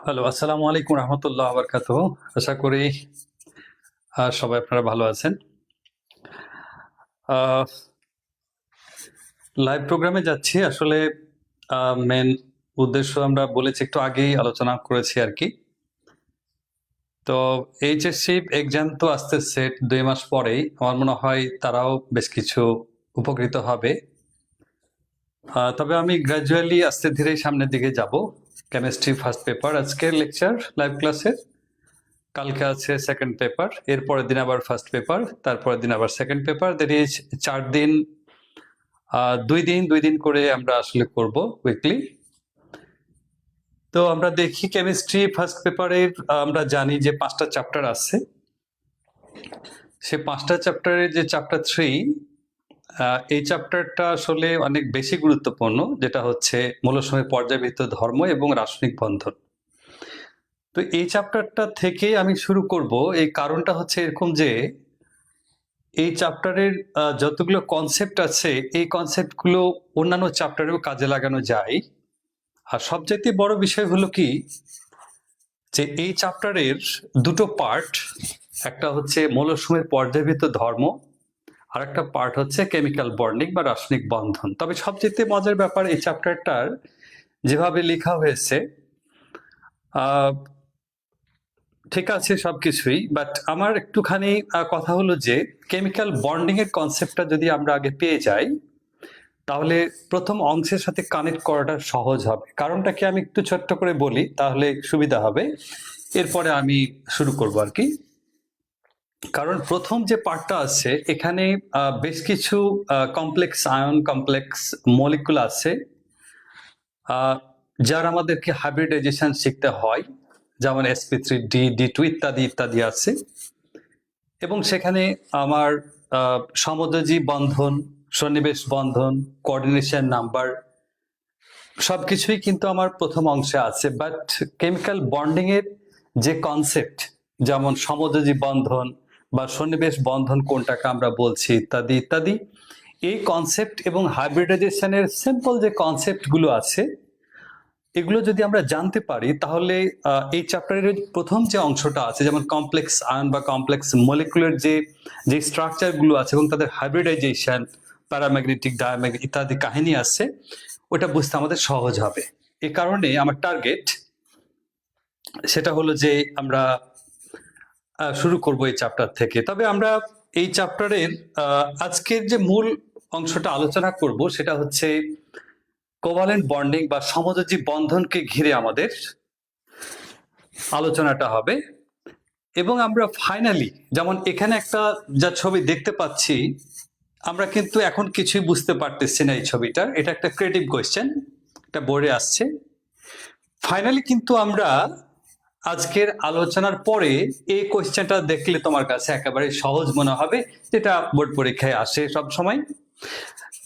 Hello, আসসালামু আলাইকুম রহমতুল্লাহ বারকাতুহু। আশা করি সবাই আপনারা ভালো আছেন। লাইভ প্রোগ্রামে যাচ্ছি। আসলে মেন উদ্দেশ্য আমরা বলেছি, একটু আগেই আলোচনা করেছি আর কি। তো এইচএসসি এক্সাম তো আসতেছে 2 মাস পরেই। আমার মনে হয় তারাও বেশ কিছু উপকৃত হবে। তবে আমি গ্র্যাজুয়ালি আস্তে ধীরে সামনের দিকে যাব। কেমিস্ট্রি ফার্স্ট পেপার, আজকের লেকচার লাইভ ক্লাসের। কালকে আছে সেকেন্ড পেপার, এরপরের দিন আবার ফার্স্ট পেপার, তারপরের দিন আবার সেকেন্ড পেপার। দ্যাট ইজ 4 দিন, 2 দিন করে আমরা আসলে করব উইকলি। তো আমরা দেখি কেমিস্ট্রি ফার্স্ট পেপারের আমরা জানি যে 5টা চ্যাপ্টার আছে। সে 5টা চ্যাপ্টারের যে চ্যাপ্টার 3, এই চ্যাপ্টারটা আসলে অনেক বেশি গুরুত্বপূর্ণ, যেটা হচ্ছে মূলসমূহে পর্যায়বৃত্ত ধর্ম এবং রাসায়নিক বন্ধন। তো এই চ্যাপ্টারটা থেকে আমি শুরু করব। এই কারণটা হচ্ছে এরকম যে এই চ্যাপ্টারের যতগুলো কনসেপ্ট আছে, এই কনসেপ্টগুলো অন্যান্য চ্যাপ্টারেও কাজে লাগানো যায়। আর সবচাইতে বড় বিষয় হলো কি, যে এই চ্যাপ্টারের দুটো পার্ট, একটা হচ্ছে মৌলসমূহের পর্যায়বৃত্ত ধর্ম, আর একটা পার্ট হচ্ছে কেমিক্যাল বন্ডিং বা রাসায়নিক বন্ধন। তবে সবচেয়ে মজার ব্যাপার, এই চ্যাপ্টারটার যেভাবে লেখা হয়েছে ঠিক আছে সবকিছুই, বাট আমার একটুখানি কথা হলো যে কেমিক্যাল বন্ডিং এর কনসেপ্টটা যদি আমরা আগে পেয়ে যাই, তাহলে প্রথম অংশের সাথে কানেক্ট করাটা সহজ হবে। কারণটা কি আমি একটু ছোট্ট করে বলি, তাহলে সুবিধা হবে। এরপরে আমি শুরু করব আর কি। কারণ প্রথম যে পার্টটা আছে, এখানে বেশ কিছু কমপ্লেক্স আয়ন, কমপ্লেক্স মলিকুল আছে, যার আমাদেরকে হাইব্রিডাইজেশন শিখতে হয়, যেমন sp3d, d2 ইত্যাদি ইত্যাদি আছে। এবং সেখানে আমার সমযোজী বন্ধন, সন্নিবেশ বন্ধন, কোঅর্ডিনেশন নাম্বার সবকিছুই কিন্তু আমার প্রথম অংশে আছে। বাট কেমিক্যাল বন্ডিং এর যে কনসেপ্ট, যেমন সমযোজী বন্ধন বা সন্নিবেশ বন্ধন কোনটাকে আমরা বলছি ইত্যাদি ইত্যাদি, এই কনসেপ্ট এবং হাইব্রিডাইজেশনের সিম্পল যে কনসেপ্টগুলো আছে, এগুলো যদি আমরা জানতে পারি, তাহলে এই চ্যাপ্টারের প্রথম যে অংশটা আছে, যেমন কমপ্লেক্স আয়ন বা কমপ্লেক্স মলিকুলার যে স্ট্রাকচারগুলো আছে এবং তাদের হাইব্রিডাইজেশন, প্যারাম্যাগনেটিক, ডায়াম্যাগনেটিক ইত্যাদি কাহিনী আছে, ওটা বুঝতে আমাদের সহজ হবে। এই কারণে আমার টার্গেট সেটা হলো যে আমরা শুরু করব এই চ্যাপ্টার থেকে। তবে আমরা এই চ্যাপ্টারের আজকের যে মূল অংশটা আলোচনা করব, সেটা হচ্ছে কোভালেন্ট বন্ডিং বা সমযোজী বন্ধনকে ঘিরে আমাদের আলোচনাটা হবে। এবং আমরা ফাইনালি, যেমন এখানে একটা যা ছবি দেখতে পাচ্ছি, আমরা কিন্তু এখন কিছুই বুঝতে পারতেছি না এই ছবিটা। এটা একটা ক্রিয়েটিভ কোয়েশ্চেন, এটা বোর্ডে আসছে। ফাইনালি কিন্তু আমরা আজকের আলোচনার পরে এই কোয়েশ্চেনটা দেখলে তোমার কাছে একেবারে সহজ মনে হবে, যেটা বোর্ড পরীক্ষায় আসে সব সময়।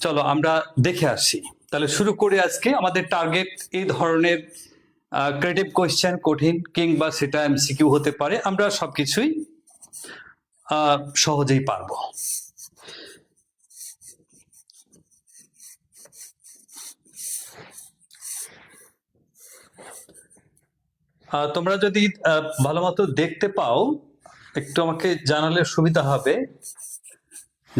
চলো আমরা দেখে আসি। তাহলে শুরু করি। আজকে আমাদের টার্গেট এই ধরনের ক্রিয়েটিভ কোয়েশ্চেন, কঠিন কিংবা সেটা এমসিকিউ হতে পারে, আমরা সবকিছুই সহজেই পারবো। তোমরা যদি ভালো মতো দেখতে পাও, একটু আমাকে জানালে সুবিধা হবে।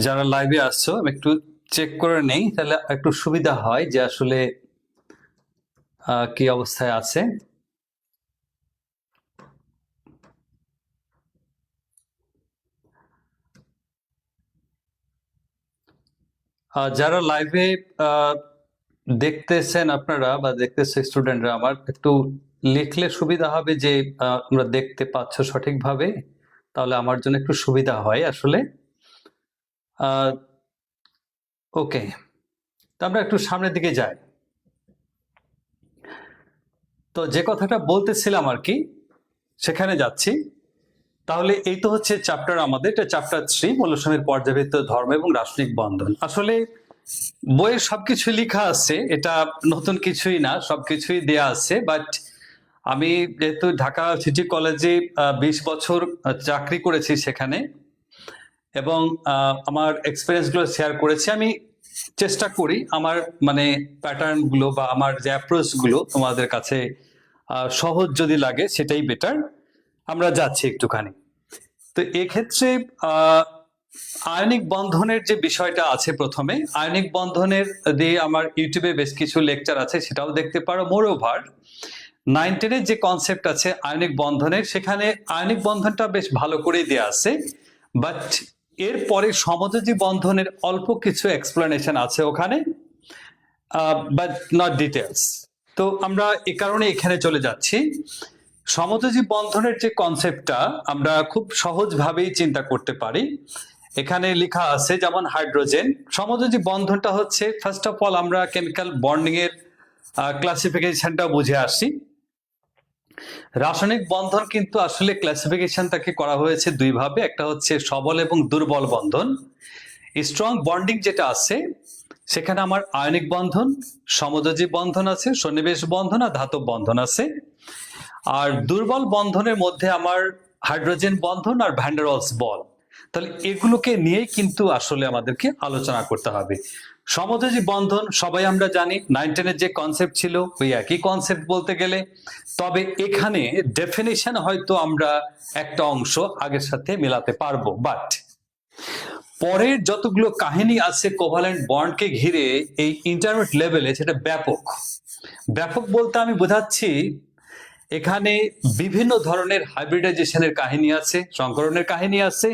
যারা লাইভে আসছো, আমি একটু চেক করে নেই, তাহলে একটু সুবিধা হয় যে আসলে কি অবস্থায় আছে। যারা লাইভে দেখতেছেন আপনারা বা দেখতেছে স্টুডেন্টরা, আমার একটু লিখলে সুবিধা হবে যে তোমরা দেখতে পাচ্ছ সঠিকভাবে, তাহলে আমার জন্য একটু সুবিধা হয় আসলে। ওকে, তো আমরা একটু সামনের দিকে যাই। তো যে কথাটা বলতেছিলাম আর কি, সেখানে যাচ্ছি। তাহলে এই তো হচ্ছে চ্যাপ্টার আমাদের, এটা চ্যাপ্টার 3, মৌলসমূহের পর্যায়বৃত্ত ধর্ম এবং রাসায়নিক বন্ধন। আসলে বইয়ে সবকিছু লেখা আছে, এটা নতুন কিছুই না, সবকিছুই দেয়া আছে। বাট আমি যেহেতু ঢাকা সিটি কলেজে 20 বছর চাকরি করেছি সেখানে, এবং আমার এক্সপিরিয়েন্স গুলো শেয়ার করেছি, আমি চেষ্টা করি আমার মানে প্যাটার্ন গুলো বা আমার যে অ্যাপ্রোচ গুলো তোমাদের কাছে সহজ যদি লাগে সেটাই বেটার। আমরা যাচ্ছি একটুখানি। তো এক্ষেত্রে আয়নিক বন্ধনের যে বিষয়টা আছে, প্রথমে আয়নিক বন্ধনের দিয়ে আমার ইউটিউবে বেশ কিছু লেকচার আছে, সেটাও দেখতে পারো। মোর ওভার 9-10 যে কনসেপ্ট আছে আয়নিক বন্ধনের, সেখানে আয়নিক বন্ধনটা বেশ ভালো করেই দেওয়া আছে, বাট এরপরে সমযোজী বন্ধনের অল্প কিছু এক্সপ্লেনেশন আছে ওখানে, বাট নট ডিটেলস। তো আমরা এ কারণে এখানে চলে যাচ্ছি। সমযোজী বন্ধনের যে কনসেপ্টটা আমরা খুব সহজভাবেই চিন্তা করতে পারি। এখানে লেখা আছে যেমন হাইড্রোজেন সমযোজী বন্ধনটা হচ্ছে, ফার্স্ট অফ অল আমরা কেমিক্যাল বন্ডিং এর ক্লাসিফিকেশনটা বুঝে আসি। রাসায়নিক বন্ধন কিন্তু আসলে ক্লাসিফিকেশনটাকে করা হয়েছে দুই ভাবে, একটা হচ্ছে সবল এবং দুর্বল বন্ধন। স্ট্রং বন্ডিং যেটা আছে সেখানে আমার আয়নিক বন্ধন, সমযোজী বন্ধন আছে, সন্নিবেশ বন্ধন আর ধাতব বন্ধন আছে। আর দুর্বল বন্ধনের মধ্যে আমার হাইড্রোজেন বন্ধন আর ভ্যান ডার ওয়ালস বল। তাহলে এগুলোকে নিয়েই কিন্তু আসলে আমাদেরকে আলোচনা করতে হবে। সমযোজী বন্ধন সবাই আমরা জানি, 9-10 যে কনসেপ্ট ছিল ওই একই কনসেপ্ট বলতে গেলে, তবে এখানে ডেফিনেশন হয়তো আমরা একটা অংশ আগের সাথে মেলাতে পারবো, বাট পরের যতগুলো কাহিনী আছে কোভালেন্ট বন্ডকে ঘিরে এই ইন্টারমিডিয়েট লেভেলে, সেটা ব্যাপক। ব্যাপক বলতে আমি বোঝাচ্ছি এখানে বিভিন্ন ধরনের হাইব্রিডাইজেশনের কাহিনী আছে, সংকরণের কাহিনী আছে।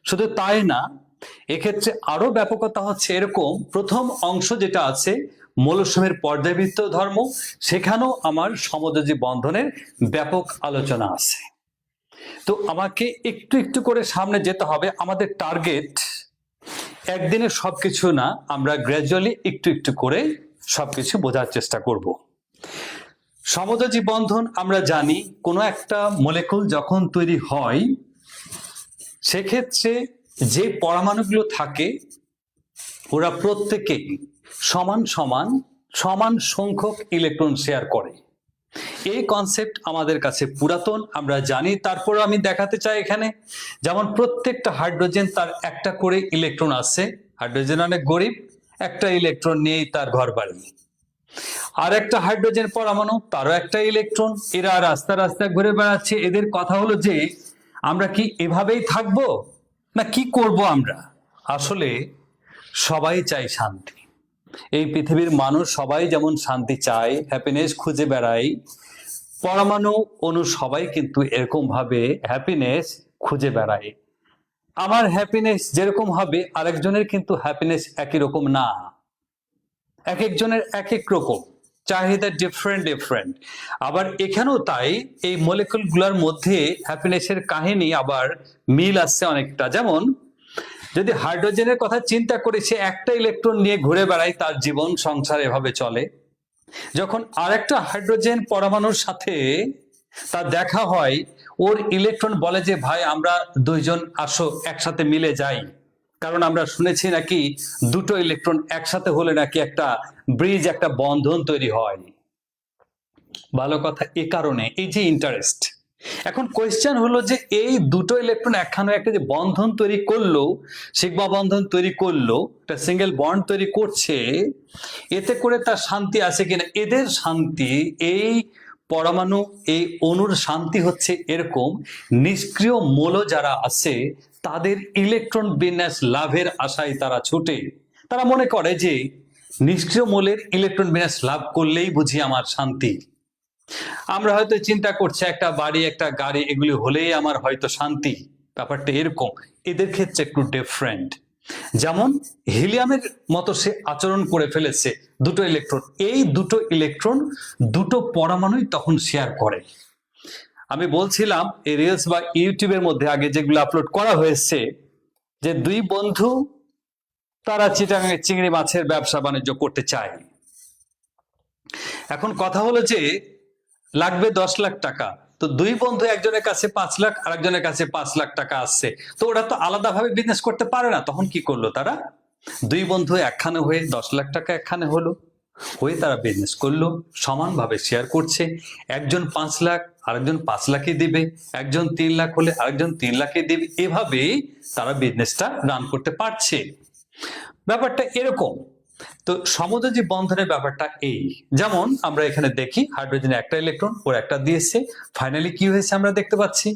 শুধু তাই না, এক্ষেত্রে আরো ব্যাপকতা হচ্ছে এরকম, প্রথম অংশ যেটা আছে মৌলসমূহের পর্যায়বৃত্ত ধর্ম, সেখানেও আমার সমযোজী বন্ধনের ব্যাপক আলোচনা আছে। তো আমাকে একটু একটু করে সামনে যেতে হবে। আমাদের টার্গেট একদিনে সবকিছু না, আমরা গ্র্যাজুয়ালি একটু একটু করে সবকিছু বোঝার চেষ্টা করব। সমযোজী বন্ধন আমরা জানি, কোনো একটা মলিকুল যখন তৈরি হয় সেক্ষেত্রে যে পরমাণুগুলো থাকে ওরা প্রত্যেকেই সমান সমান সমান সংখ্যক ইলেকট্রন শেয়ার করে। এই কনসেপ্ট আমাদের কাছে পুরাতন, আমরা জানি। তারপর আমি দেখাতে চাই এখানে, যেমন প্রত্যেকটা হাইড্রোজেন তার একটা করে ইলেকট্রন আছে, হাইড্রোজেন অনেক গরিব, একটা ইলেকট্রন নিয়েই তার ঘর বাড়ি। আর একটা হাইড্রোজেন পরমাণু, তারও একটা ইলেকট্রন, এরা রাস্তা রাস্তা ঘুরে বেড়াচ্ছে। এদের কথা হলো যে আমরা কি এভাবেই থাকবো না কি করব আমরা? আসলে সবাই চাই শান্তি। এই পৃথিবীর মানুষ সবাই যেমন শান্তি চায়, হ্যাপিনেস খুঁজে বেড়ায়, পরমাণু অণু সবাই কিন্তু এরকম ভাবে হ্যাপিনেস খুঁজে বেড়ায়। আমার হ্যাপিনেস যেরকম হবে আরেকজনের কিন্তু হ্যাপিনেস একই রকম না, এক একজনের এক এক রকম চাহিদা, ডিফারেন্ট ডিফারেন্ট। আবার এখানেও তাই, এই মলিকুল গুলার মধ্যে হ্যাপিনেসের কাহিনী আবার মিল আসছে অনেকটা। যেমন যদি হাইড্রোজেনের কথা চিন্তা করি, সে একটা ইলেকট্রন নিয়ে ঘুরে বেড়ায়, তার জীবন সংসার এভাবে চলে। যখন আরেকটা হাইড্রোজেন পরমাণুর সাথে তার দেখা হয়, ওর ইলেকট্রন বলে যে ভাই আমরা দুইজন আসো একসাথে মিলে যাই, কারণ আমরা শুনেছি নাকি দুটো ইলেকট্রন একসাথে হলে নাকি একটা ব্রিজ, একটা বন্ধন তৈরি হয়। ভালো কথা। এ কারণে এই যে ইন্টারেস্ট। এখন কোয়েশ্চেন হলো যে এই দুটো ইলেকট্রন একখানে একটা যে বন্ধন তৈরি করলো, সিগমা বন্ধন তৈরি করলো, একটা সিঙ্গেল বন্ড তৈরি করছে, এতে করে তার শান্তি আছে কিনা? এদের শান্তি, এই পরমাণু এই অণুর শান্তি হচ্ছে এরকম, নিষ্ক্রিয় মৌল যারা আছে তাদের ইলেকট্রন বিন্যাস লাভের আশায় তারা ছুটে। তারা মনে করে যে নিষ্ক্রিয় মৌলের ইলেকট্রন বিন্যাস লাভ করলেই বুঝি আমার শান্তি। আমরা হয়তো চিন্তা করছি একটা বাড়ি, একটা গাড়ি, এগুলি হলেই আমার হয়তো শান্তি। ব্যাপারটা এরকম, এদের ক্ষেত্রে একটু ডিফারেন্ট। যেমন হিলিয়ামের মতো সে আচরণ করে ফেলেছে দুটো ইলেকট্রন, এই দুটো ইলেকট্রন দুটো পরমাণুই তখন শেয়ার করে। আমি বলছিলাম এই রিলস বা ইউটিউবের মধ্যে আগে যেগুলো আপলোড করা হয়েছে, যে দুই বন্ধু তারা চিটাগাঙে চিংড়ি মাছের ব্যবসা বাণিজ্য করতে চায়। এখন কথা হলো যে লাগবে 10 লাখ টাকা। তো দুই বন্ধু, একজনের কাছে 5 লাখ, আরেকজনের কাছে 5 লাখ টাকা আসছে। তো ওরা তো আলাদাভাবে বিজনেস করতে পারে না। তখন কি করলো তারা? দুই বন্ধু একখানে হয়ে 10 লাখ টাকা একখানে হলো, হয়ে তারা বিজনেস করলো, সমানভাবে শেয়ার করছে। একজন 5 লাখ, আরেকজন 5 লাখই দিবে, একজন 3 লাখ হলে আরেকজন 3 লাখই দিবে। এভাবে তারা বিজনেসটা রান করতে পারছে। ব্যাপারটা এরকম। তো সমযোজী বন্ধনের ব্যাপারটা এই, যেমন আমরা এখানে দেখি হাইড্রোজেনে একটা ইলেকট্রন ওর একটা দিয়েছে, ফাইনালি কি হয়েছে আমরা দেখতে পাচ্ছি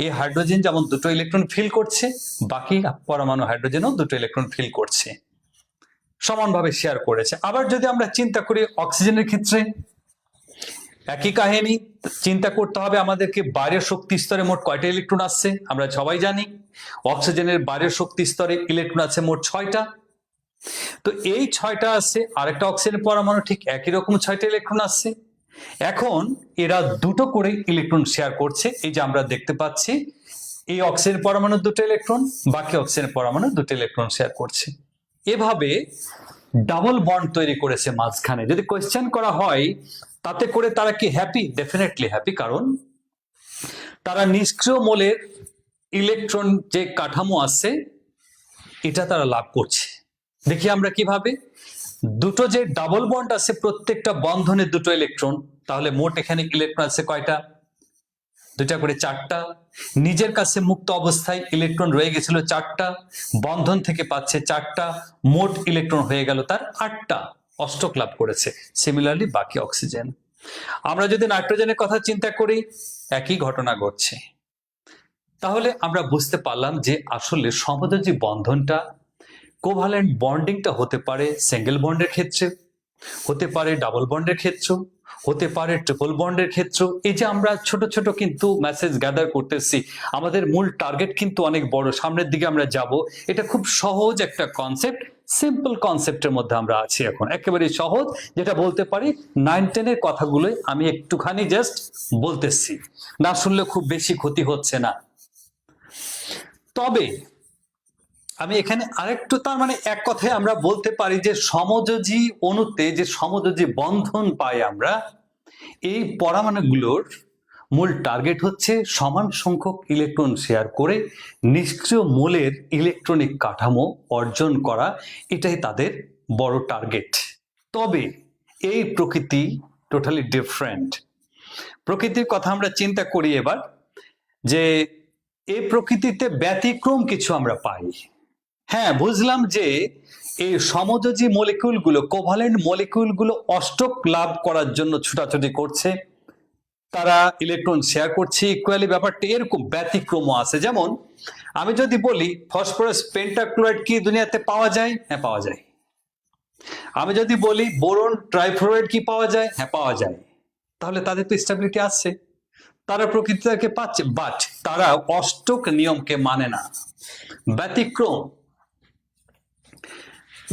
এই হাইড্রোজেন যেমন দুটো ইলেকট্রন ফিল করছে, বাকি পরমাণু হাইড্রোজেনও দুটো ইলেকট্রন ফিল করছে, সমানভাবে শেয়ার করেছে। আবার যদি আমরা চিন্তা করি অক্সিজেনের ক্ষেত্রে একই কাহিনী, চিন্তা করতে হবে আমাদেরকে বাইরের শক্তি স্তরে মোট কয়টা ইলেকট্রন আসছে, আমরা সবাই জানি অক্সিজেনের বাইরের শক্তি স্তরে ইলেকট্রন আছে মোট 6টা। তো এই 6টা আছে, আরেকটা অক্সিজেনের পরমাণু ঠিক একই রকম 6টা ইলেকট্রন আসছে। এখন এরা দুটো করে ইলেকট্রন শেয়ার করছে, এই যে আমরা দেখতে পাচ্ছি এই অক্সিজেন পরমাণু দুটো ইলেকট্রন, বাকি অক্সিজেন পরমাণু দুটো ইলেকট্রন শেয়ার করছে। এভাবে ডাবল বন্ড তৈরি করেছে মাঝখানে। যদি কোয়েশ্চেন করা হয় তাতে করে তারা কি হ্যাপি? ডেফিনেটলি হ্যাপি, কারণ তারা নিষ্ক্রিয় মোলের ইলেকট্রন যে কাঠামো আছে এটা তারা লাভ করছে। দেখি আমরা কিভাবে, দুটো যে ডাবল বন্ড আছে প্রত্যেকটা বন্ধনে দুটো ইলেকট্রন, তাহলে মোট এখানে ইলেকট্রন আছে কয়টা? দুইটা করে 4টা। নিজের কাছে মুক্ত অবস্থায় ইলেকট্রন রয়ে গেছিল 4টা, বন্ধন থেকে পাচ্ছে 4টা, মোট ইলেকট্রন হয়ে গেল তার 8টা, অষ্টক লাভ করেছে। সিমিলারলি বাকি অক্সিজেন। আমরা যদি নাইট্রোজেনের কথা চিন্তা করি একই ঘটনা ঘটছে। তাহলে আমরা বুঝতে পারলাম যে আসলে সমযোজী বন্ধনটা, কোভালেন্ট বন্ডিংটা হতে পারে সিঙ্গেল বন্ডের ক্ষেত্রে, হতে পারে ডাবল বন্ডের ক্ষেত্রে, হতে পারে ট্রিপল বন্ডের ক্ষেত্রে। এই যে আমরা ছোট ছোট কিন্তু মেসেজ গ্যাদার করতেছি, আমাদের মূল টার্গেট কিন্তু অনেক বড়, সামনের দিকে আমরা যাব। এটা খুব সহজ একটা কনসেপ্ট, সিম্পল কনসেপ্টের মধ্যে আমরা আছি এখন, একেবারে সহজ, যেটা বলতে পারি 9-10 এর কথাগুলোই আমি একটুখানি জাস্ট বলতেছি, না শুনলে খুব বেশি ক্ষতি হচ্ছে না। তবে আমি এখানে আরেকটু, তার মানে এক কথায় আমরা বলতে পারি যে সমযোজী অণুতে যে সমযোজী বন্ধন পাই আমরা, এই পরমাণুগুলোর মূল টার্গেট হচ্ছে সমান সংখ্যক ইলেকট্রন শেয়ার করে নিষ্ক্রিয় মোলের ইলেকট্রনিক কাঠামো অর্জন করা, এটাই তাদের বড় টার্গেট। তবে এই প্রকৃতি টোটালি ডিফারেন্ট। প্রকৃতির কথা আমরা চিন্তা করি এবার, যে এই প্রকৃতিতে ব্যতিক্রম কিছু আমরা পাই। হ্যাঁ, বুঝলাম যে এই সমযোজী মলিকিউলগুলো, কোভালেন্ট মলিকিউলগুলো অষ্টক লাভ করার জন্য ছুটাছুটি করছে, তারা ইলেকট্রন শেয়ার করছে ইকুয়ালি, ব্যাপারটা এরকম। ব্যতিক্রমও আছে, যেমন আমি যদি বলি ফসফরাস পেন্টাক্লোরাইড কি দুনিয়াতে পাওয়া যায়? হ্যাঁ পাওয়া যায়। আমি যদি বলি বোরন ট্রাইফ্লোরাইড কি পাওয়া যায়? হ্যাঁ পাওয়া যায়। তাহলে তাদের তো স্টেবিলিটি আছে, তারা প্রকৃতিকে পাচ্ছে, বাট তারা অষ্টক নিয়মকে মানে না, ব্যতিক্রম।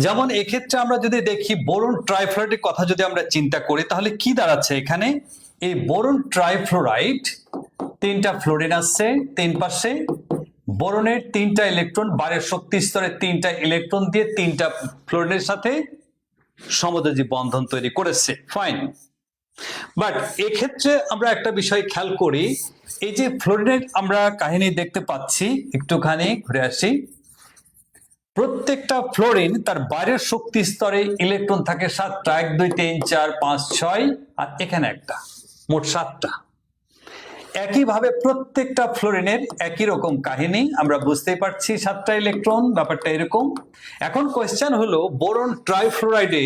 যেমন এক্ষেত্রে আমরা যদি দেখি বোরন ট্রাইফ্লোরাইডের কথা যদি আমরা চিন্তা করি, তাহলে কি দাঁড়াচ্ছে এখানে? এই বোরন ট্রাইফ্লোরাইড 3টা ফ্লোরিন আসছে 3 পাশে, বোরনের 3টা ইলেকট্রন বাইরের শক্তি স্তরে 3টা ইলেকট্রন দিয়ে 3টা ফ্লোরিনের সাথে সমযোজী বন্ধন তৈরি করেছে, ফাইন। বাট এক্ষেত্রে আমরা একটা বিষয় খেয়াল করি, এই যে ফ্লোরিনের আমরা কাহিনী দেখতে পাচ্ছি, একটুখানি ঘুরে আসি। প্রত্যেকটা ফ্লোরিন তার বাইরের শক্তি স্তরে ইলেকট্রন থাকে 7টা, 1 2 3 4 5 6, আর এখানে একটা, মোট 7টা। একইভাবে প্রত্যেকটা ফ্লোরিনের একই রকম কাহিনী, আমরা বুঝতেই পারছি 7টা ইলেকট্রন, ব্যাপারটা এরকম। এখন কোয়েশ্চেন হলো বোরন ট্রাইফ্লোরাইডে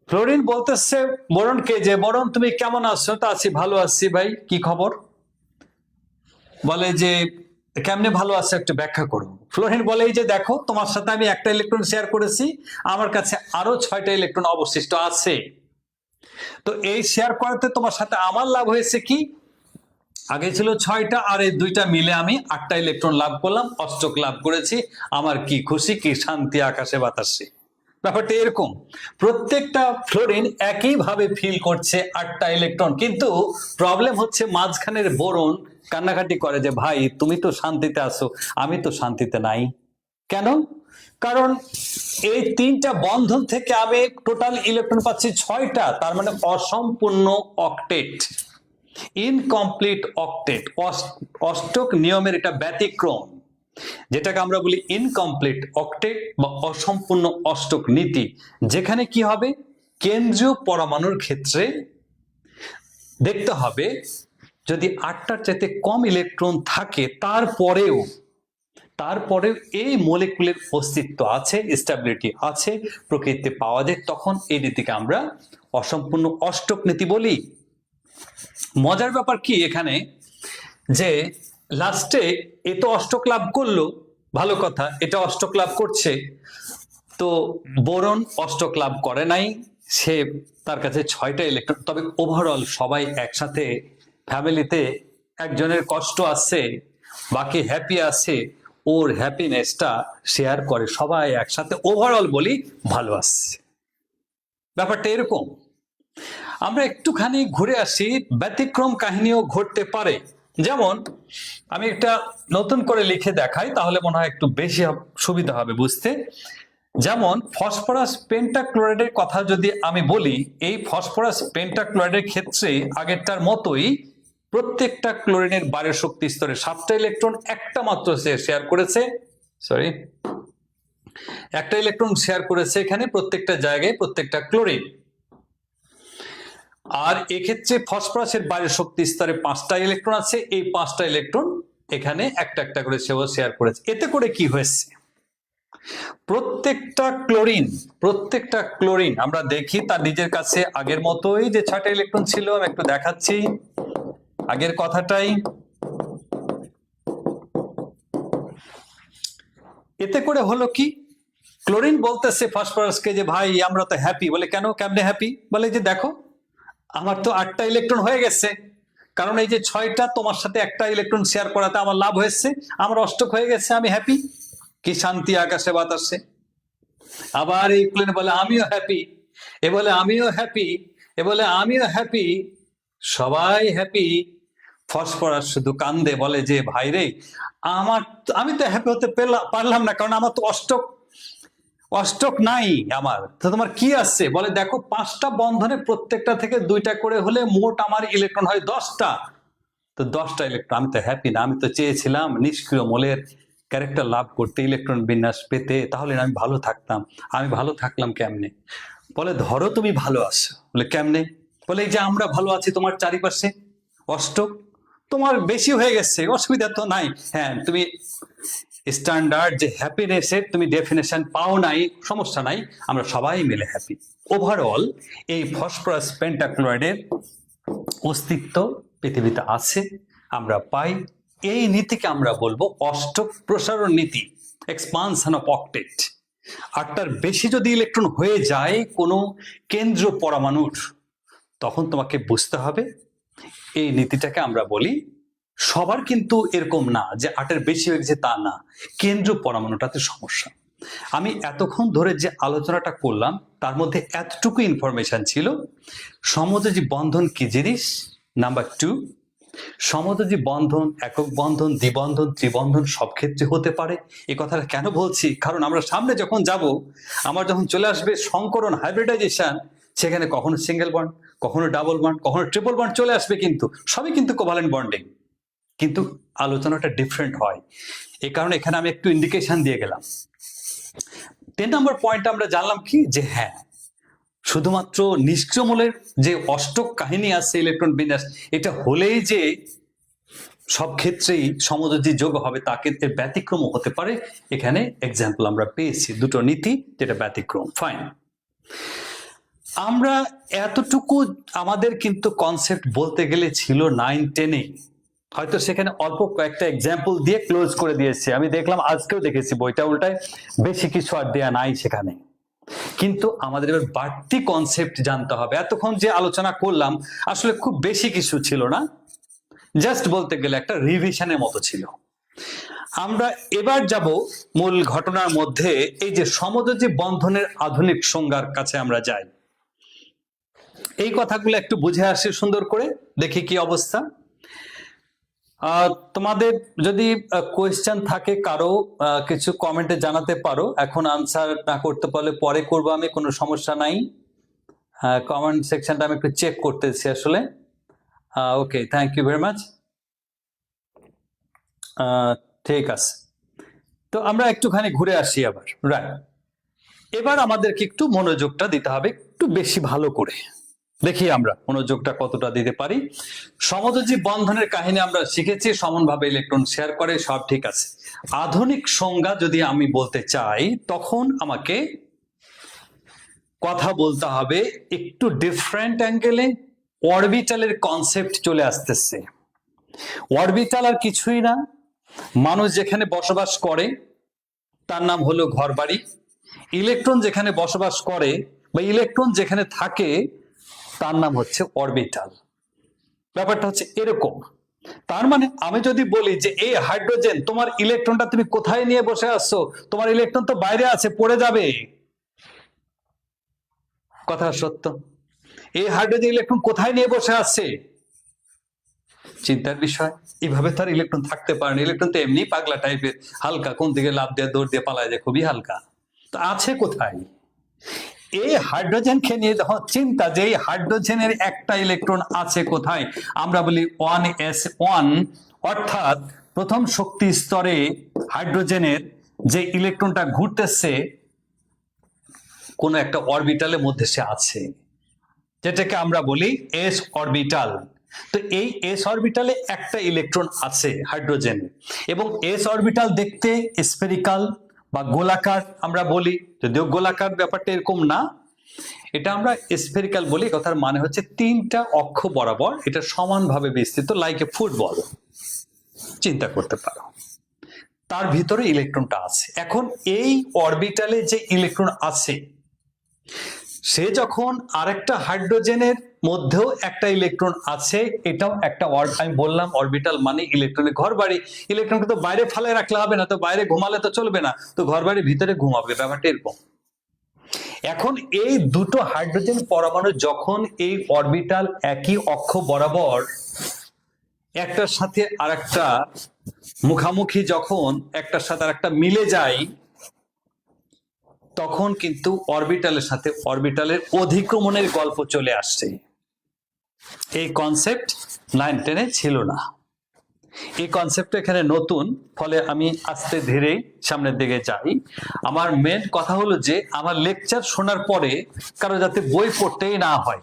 ফ্লোরিন বলতেছে বোরনকে যে বোরন তুমি কেমন আছো? তা আছি, ভালো আছি ভাই, কি খবর? বলে যে কেমনে ভালো আছে একটু ব্যাখ্যা করো। ফ্লোরিন বলে এই যে দেখো তোমার সাথে আমি একটা ইলেকট্রন শেয়ার করেছি, আমার কাছে আরো 6টা ইলেকট্রন অবশিষ্ট আছে। তো এই শেয়ার করাতে তোমার সাথে আমার লাভ হয়েছে কি? আগে ছিল 6টা, আর এই 2টা মিলে আমি 8টা ইলেকট্রন লাভ করলাম, অষ্টক লাভ করেছি। আমার কি খুশি, কি শান্তি আকাশে বাতাসে। ব্যাপারটা এরকম, প্রত্যেকটা ফ্লোরিন একইভাবে ফিল করছে 8টা ইলেকট্রন, কিন্তু প্রবলেম হচ্ছে মাঝখানের বোরন কান্নাকাটি করে যে ভাই তুমি তো শান্তিতে আছো, আমি তো শান্তিতে নাই। কেন? কারণ এই 3টা বন্ধন থেকে আমি টোটাল ইলেকট্রন পাচ্ছি 6টা, তার মানে অসম্পূর্ণ অক্টেট, ইনকমপ্লিট অক্টেট, অষ্টক নিয়মের এটা ব্যতিক্রম, যেটাকে আমরা বলি ইনকমপ্লিট অক্টেট বা অসম্পূর্ণ অষ্টক নীতি। যেখানে কি হবে, কেন্দ্রীয় পরমাণুর ক্ষেত্রে দেখতে হবে যদি 8টার চাইতে কম ইলেকট্রন থাকে তারপরে এই মলিকুলের অস্তিত্ব আছে, স্টেবিলিটি আছে, প্রকৃতিতে পাওয়া যায়, তখন এই নীতিকে আমরা অসম্পূর্ণ অষ্টক নীতি বলি। মজার ব্যাপার কি এখানে, যে লাস্টে এ তো অষ্টক লাভ করলো, ভালো কথা, এটা অষ্টক লাভ করছে, তো বোরন অষ্টক লাভ করে নাই, সে তার কাছে 6টা ইলেকট্রন, তবে ওভারঅল সবাই একসাথে ফ্যামিলিতে একজনের কষ্ট আছে, বাকি হ্যাপি আছে, ওর হ্যাপিনেসটা শেয়ার করে, সবাই একসাথে ওভারঅল বলি ভালো আসছে। ব্যাপারটা এরকম। আমরা একটুখানি ঘুরে আসি, ব্যতিক্রম কাহিনীও ঘটতে পারে। যেমন আমি একটা নতুন করে লিখে দেখাই, তাহলে মনে হয় একটু বেশি সুবিধা হবে বুঝতে। যেমন ফসফরাস পেন্টাক্লোরাইডের কথা যদি আমি বলি, এই ফসফরাস পেন্টাক্লোরাইডের ক্ষেত্রে আগেরটার মতোই প্রত্যেকটা ক্লোরিনের বায়ু শক্তি স্তরে 7টা ইলেকট্রন, একটা মাত্র সে শেয়ার করেছে, একটা ইলেকট্রন শেয়ার করেছে এখানে প্রত্যেকটা জায়গায়, প্রত্যেকটা ক্লোরিন। আর এক্ষেত্রে ফসফরাসের বায়ু শক্তি স্তরে 5টা ইলেকট্রন আছে, এই 5টা ইলেকট্রন এখানে একটা একটা করে সেও শেয়ার করেছে। এতে করে কি হয়েছে, প্রত্যেকটা ক্লোরিন আমরা দেখি তার নিজের কাছে আগের মতোই যে 6টা ইলেকট্রন ছিল, আমি একটু দেখাচ্ছি আগের কথাটাই। এতে করে হলো কি, ক্লোরিন বলতেছে ফসফরাসকে যে ভাই আমরা তো হ্যাপি। বলে কেন, কেমনে হ্যাপি? বলে যে দেখো আমার তো 8টা ইলেকট্রন হয়ে গেছে, কারণ এই যে 6টা তোমার সাথে একটা ইলেকট্রন শেয়ার করাতে আমার লাভ হয়েছে, আমার অষ্টক হয়ে গেছে, আমি হ্যাপি। কি শান্তি আকাশে বাতাসে। আবার এই ক্লোরিন বলে আমিও হ্যাপি, এ বলে আমিও হ্যাপি, এ বলে আমিও হ্যাপি, সবাই হ্যাপি। ফসফরাস শুধু কান্দে, বলে যে ভাই রে, আমি তো হ্যাপি হতে পারলাম না, কারণ আমার তো অষ্টক নাই আমার। তো তোমার কি আছে? বলে দেখো 5টা বন্ধনে প্রত্যেকটা থেকে 2টা করে হলে মোট আমার ইলেকট্রন হয় 10টা। তো 10টা ইলেকট্রন, আমি তো হ্যাপি না, আমি তো চেয়েছিলাম নিষ্ক্রিয় মোলের ক্যারেক্টার লাভ করতে, ইলেকট্রন বিন্যাস পেতে, তাহলে আমি ভালো থাকতাম। আমি ভালো থাকলাম কেমনে? বলে ধরো তুমি ভালো আছো। বলে কেমনে? বলে এই যে আমরা ভালো আছি, তোমার চারিপাশে অষ্টক, তোমার বেশি হয়ে গেছে, অসুবিধা তো নাই। হ্যাঁ, তুমি স্ট্যান্ডার্ড যে হ্যাপিনেসের তুমি ডেফিনেশন পাও নাই, সমস্যা নাই, আমরা সবাই মিলে হ্যাপি। ওভারঅল এই ফসফরাস পেন্টাক্লোরাইডের অস্তিত্ব পৃথিবীতে আছে, আমরা পাই। এই নীতিকে আমরা বলবো অষ্টক প্রসারণ নীতি, এক্সপানশন অফ অক্টেট। 8টার বেশি যদি ইলেকট্রন হয়ে যায় কোনো কেন্দ্র পরমাণুর, তখন তোমাকে বুঝতে হবে এই নীতিটাকে আমরা বলি। সবার কিন্তু এরকম না যে 8এর বেশি হয়ে গেছে, তা না, কেন্দ্র পরমাণুটাতে সমস্যা। আমি এতক্ষণ ধরে যে আলোচনাটা করলাম তার মধ্যে এতটুকু ইনফরমেশন ছিল, সমযোজী বন্ধন কি জিনিস, নাম্বার 2, সমযোজী বন্ধন একক বন্ধন, দ্বিবন্ধন, ত্রিবন্ধন সব ক্ষেত্রে হতে পারে। এই কথাটা কেন বলছি, কারণ আমরা সামনে যখন যাব, আমার যখন চলে আসবে সংকরণ, হাইব্রিডাইজেশন, সেখানে কখনো সিঙ্গেল বন্ড, কখনো ডাবল বন্ড, কখনো ট্রিপল বন্ড চলে আসবে, কিন্তু সবই কিন্তু কোভালেন্ট বন্ডিং, কিন্তু আলোচনাটা ডিফারেন্ট হয়। এই কারণে এখানে আমি একটু ইন্ডিকেশন দিয়ে গেলাম। 10 নম্বর পয়েন্ট আমরা জানলাম কি, যে হ্যাঁ, শুধুমাত্র নিষ্ক্রিয় মূলের যে অষ্টক কাহিনী আছে ইলেকট্রন বিন্যাস, এটা হলেই যে সব ক্ষেত্রেই সমযোজী যোগ হবে তাকে এর ব্যতিক্রম হতে পারে। এখানে এক্সাম্পল আমরা পেয়েছি, দুটো নীতি যেটা ব্যতিক্রম। ফাইন, আমরা এতটুকু আমাদের কিন্তু কনসেপ্ট বলতে গেলে ছিল 9-10-এ, হয়তো সেখানে অল্প কয়েকটা এক্সাম্পল দিয়ে ক্লোজ করে দিয়েছে। আমি দেখলাম আজকেও দেখেছি বইটা উল্টায়, বেশি কিছু আর দেয়া নাই সেখানে। কিন্তু আমাদের এবার বাড়তি কনসেপ্ট জানতে হবে। এতক্ষণ যে আলোচনা করলাম আসলে খুব বেশি কিছু ছিল না, জাস্ট বলতে গেলে একটা রিভিশনের মতো ছিল। আমরা এবার যাব মূল ঘটনার মধ্যে, এই যে সমযোজী বন্ধনের আধুনিক সংজ্ঞার কাছে আমরা যাই। এই কথাগুলো একটু বুঝে আসি সুন্দর করে, দেখি কি অবস্থা। তোমাদের যদি কোয়েশ্চেন থাকে কারো, কিছু কমেন্টে জানাতে পারো। এখন আনসার না করতে পারলে পরে করবো আমি, কোনো সমস্যা নাই। কমেন্ট সেকশনটা আমি একটু চেক করতেছি আসলে। ওকে, থ্যাংক ইউ ভেরি মাচ। ঠিক আছে, তো আমরা একটুখানি ঘুরে আসি আবার। রাইট, এবার আমাদেরকে একটু মনোযোগটা দিতে হবে একটু বেশি ভালো করে। দেখি আমরা মনোযোগটা কতটা দিতে পারি। সমযোজী বন্ধনের কাহিনী আমরা শিখেছি, সমানভাবে ইলেকট্রন শেয়ার করে, সব ঠিক আছে। আধুনিক সংজ্ঞা যদি আমি বলতে চাই, তখন আমাকে কথা বলতে হবে একটু ডিফারেন্ট অ্যাঙ্গেলে। অরবিটালের কনসেপ্ট চলে আসতেছে। অরবিটাল আর কিছুই না, মানুষ যেখানে বসবাস করে তার নাম হলো ঘরবাড়ি। ইলেকট্রন যেখানে বসবাস করে বা ইলেকট্রন যেখানে থাকে তার নাম হচ্ছে অরবিটাল। ব্যাপারটা হচ্ছে এরকম। তার মানে আমি যদি বলি যে এই হাইড্রোজেন, তোমার ইলেকট্রনটা তুমি কোথায় নিয়ে বসে আসছো, তোমার ইলেকট্রন তো বাইরে আছে, পড়ে যাবে। কথা সত্য। এই হাইড্রোজেন ইলেকট্রন কোথায় নিয়ে বসে আসছে, চিন্তার বিষয়। এভাবে তার ইলেকট্রন থাকতে পারে না। ইলেকট্রন তো এমনি পাগলা টাইপের, হালকা, কোন দিকে লাফ দিয়ে দৌড় দিয়ে পালায় যায়, খুবই হালকা। তো আছে কোথায়? এই হাইড্রোজেনকে নিয়ে যখন চিন্তা যে এই হাইড্রোজেনের একটা ইলেকট্রন আছে কোথায়, আমরা বলি 1s1, অর্থাৎ প্রথম শক্তি স্তরে হাইড্রোজেনের যে ইলেকট্রনটা ঘুরতেছে কোন একটা অরবিটালের মধ্যে সে আছে, যেটাকে আমরা বলি এস অরবিটাল। তো এই এস অরবিটালে একটা ইলেকট্রন আছে হাইড্রোজেনে, এবং এস অরবিটাল দেখতে স্ফেরিক্যাল বা গোলাকার আমরা বলি, যদিও গোলাকার ব্যাপারটা এরকম না, এটা আমরা স্ফেরিক্যাল বলি। কথার মানে হচ্ছে তিনটা অক্ষ বরাবর এটা সমানভাবে বিস্তৃত, লাইক এ ফুটবল, চিন্তা করতে পারো। তার ভিতরে ইলেকট্রনটা আছে। এখন এই অরবিটালে যে ইলেকট্রন আছে, সে যখন আরেকটা হাইড্রোজেনের মধ্যেও একটা ইলেকট্রন আছে, এটাও একটা আমি বললাম অরবিটাল মানে ইলেকট্রনের ঘর বাড়ি। ইলেকট্রনকে তো বাইরে ফেলে রাখলে হবে না, তো বাইরে ঘুমালে তো চলবে না, তো ঘর বাড়ির ভিতরে ঘুমাবে, ব্যাপারটা এরকম। এখন এই দুটো হাইড্রোজেন পরমাণু যখন এই অরবিটাল একই অক্ষ বরাবর একটার সাথে আরেকটা মুখামুখি, যখন একটার সাথে আরেকটা মিলে যায়, তখন কিন্তু অরবিটালের সাথে অরবিটালের অধিক্রমণের গল্প চলে আসছে। এই কনসেপ্ট 9-10-এ ছিল না। এই কনসেপ্ট এখানে নতুন, ফলে আমি আস্তে ধীরে সামনের দিকে যাই। আমার মেন কথা হলো যে আমার লেকচার শোনার পরে কারো যাতে বই পড়তেই না হয়।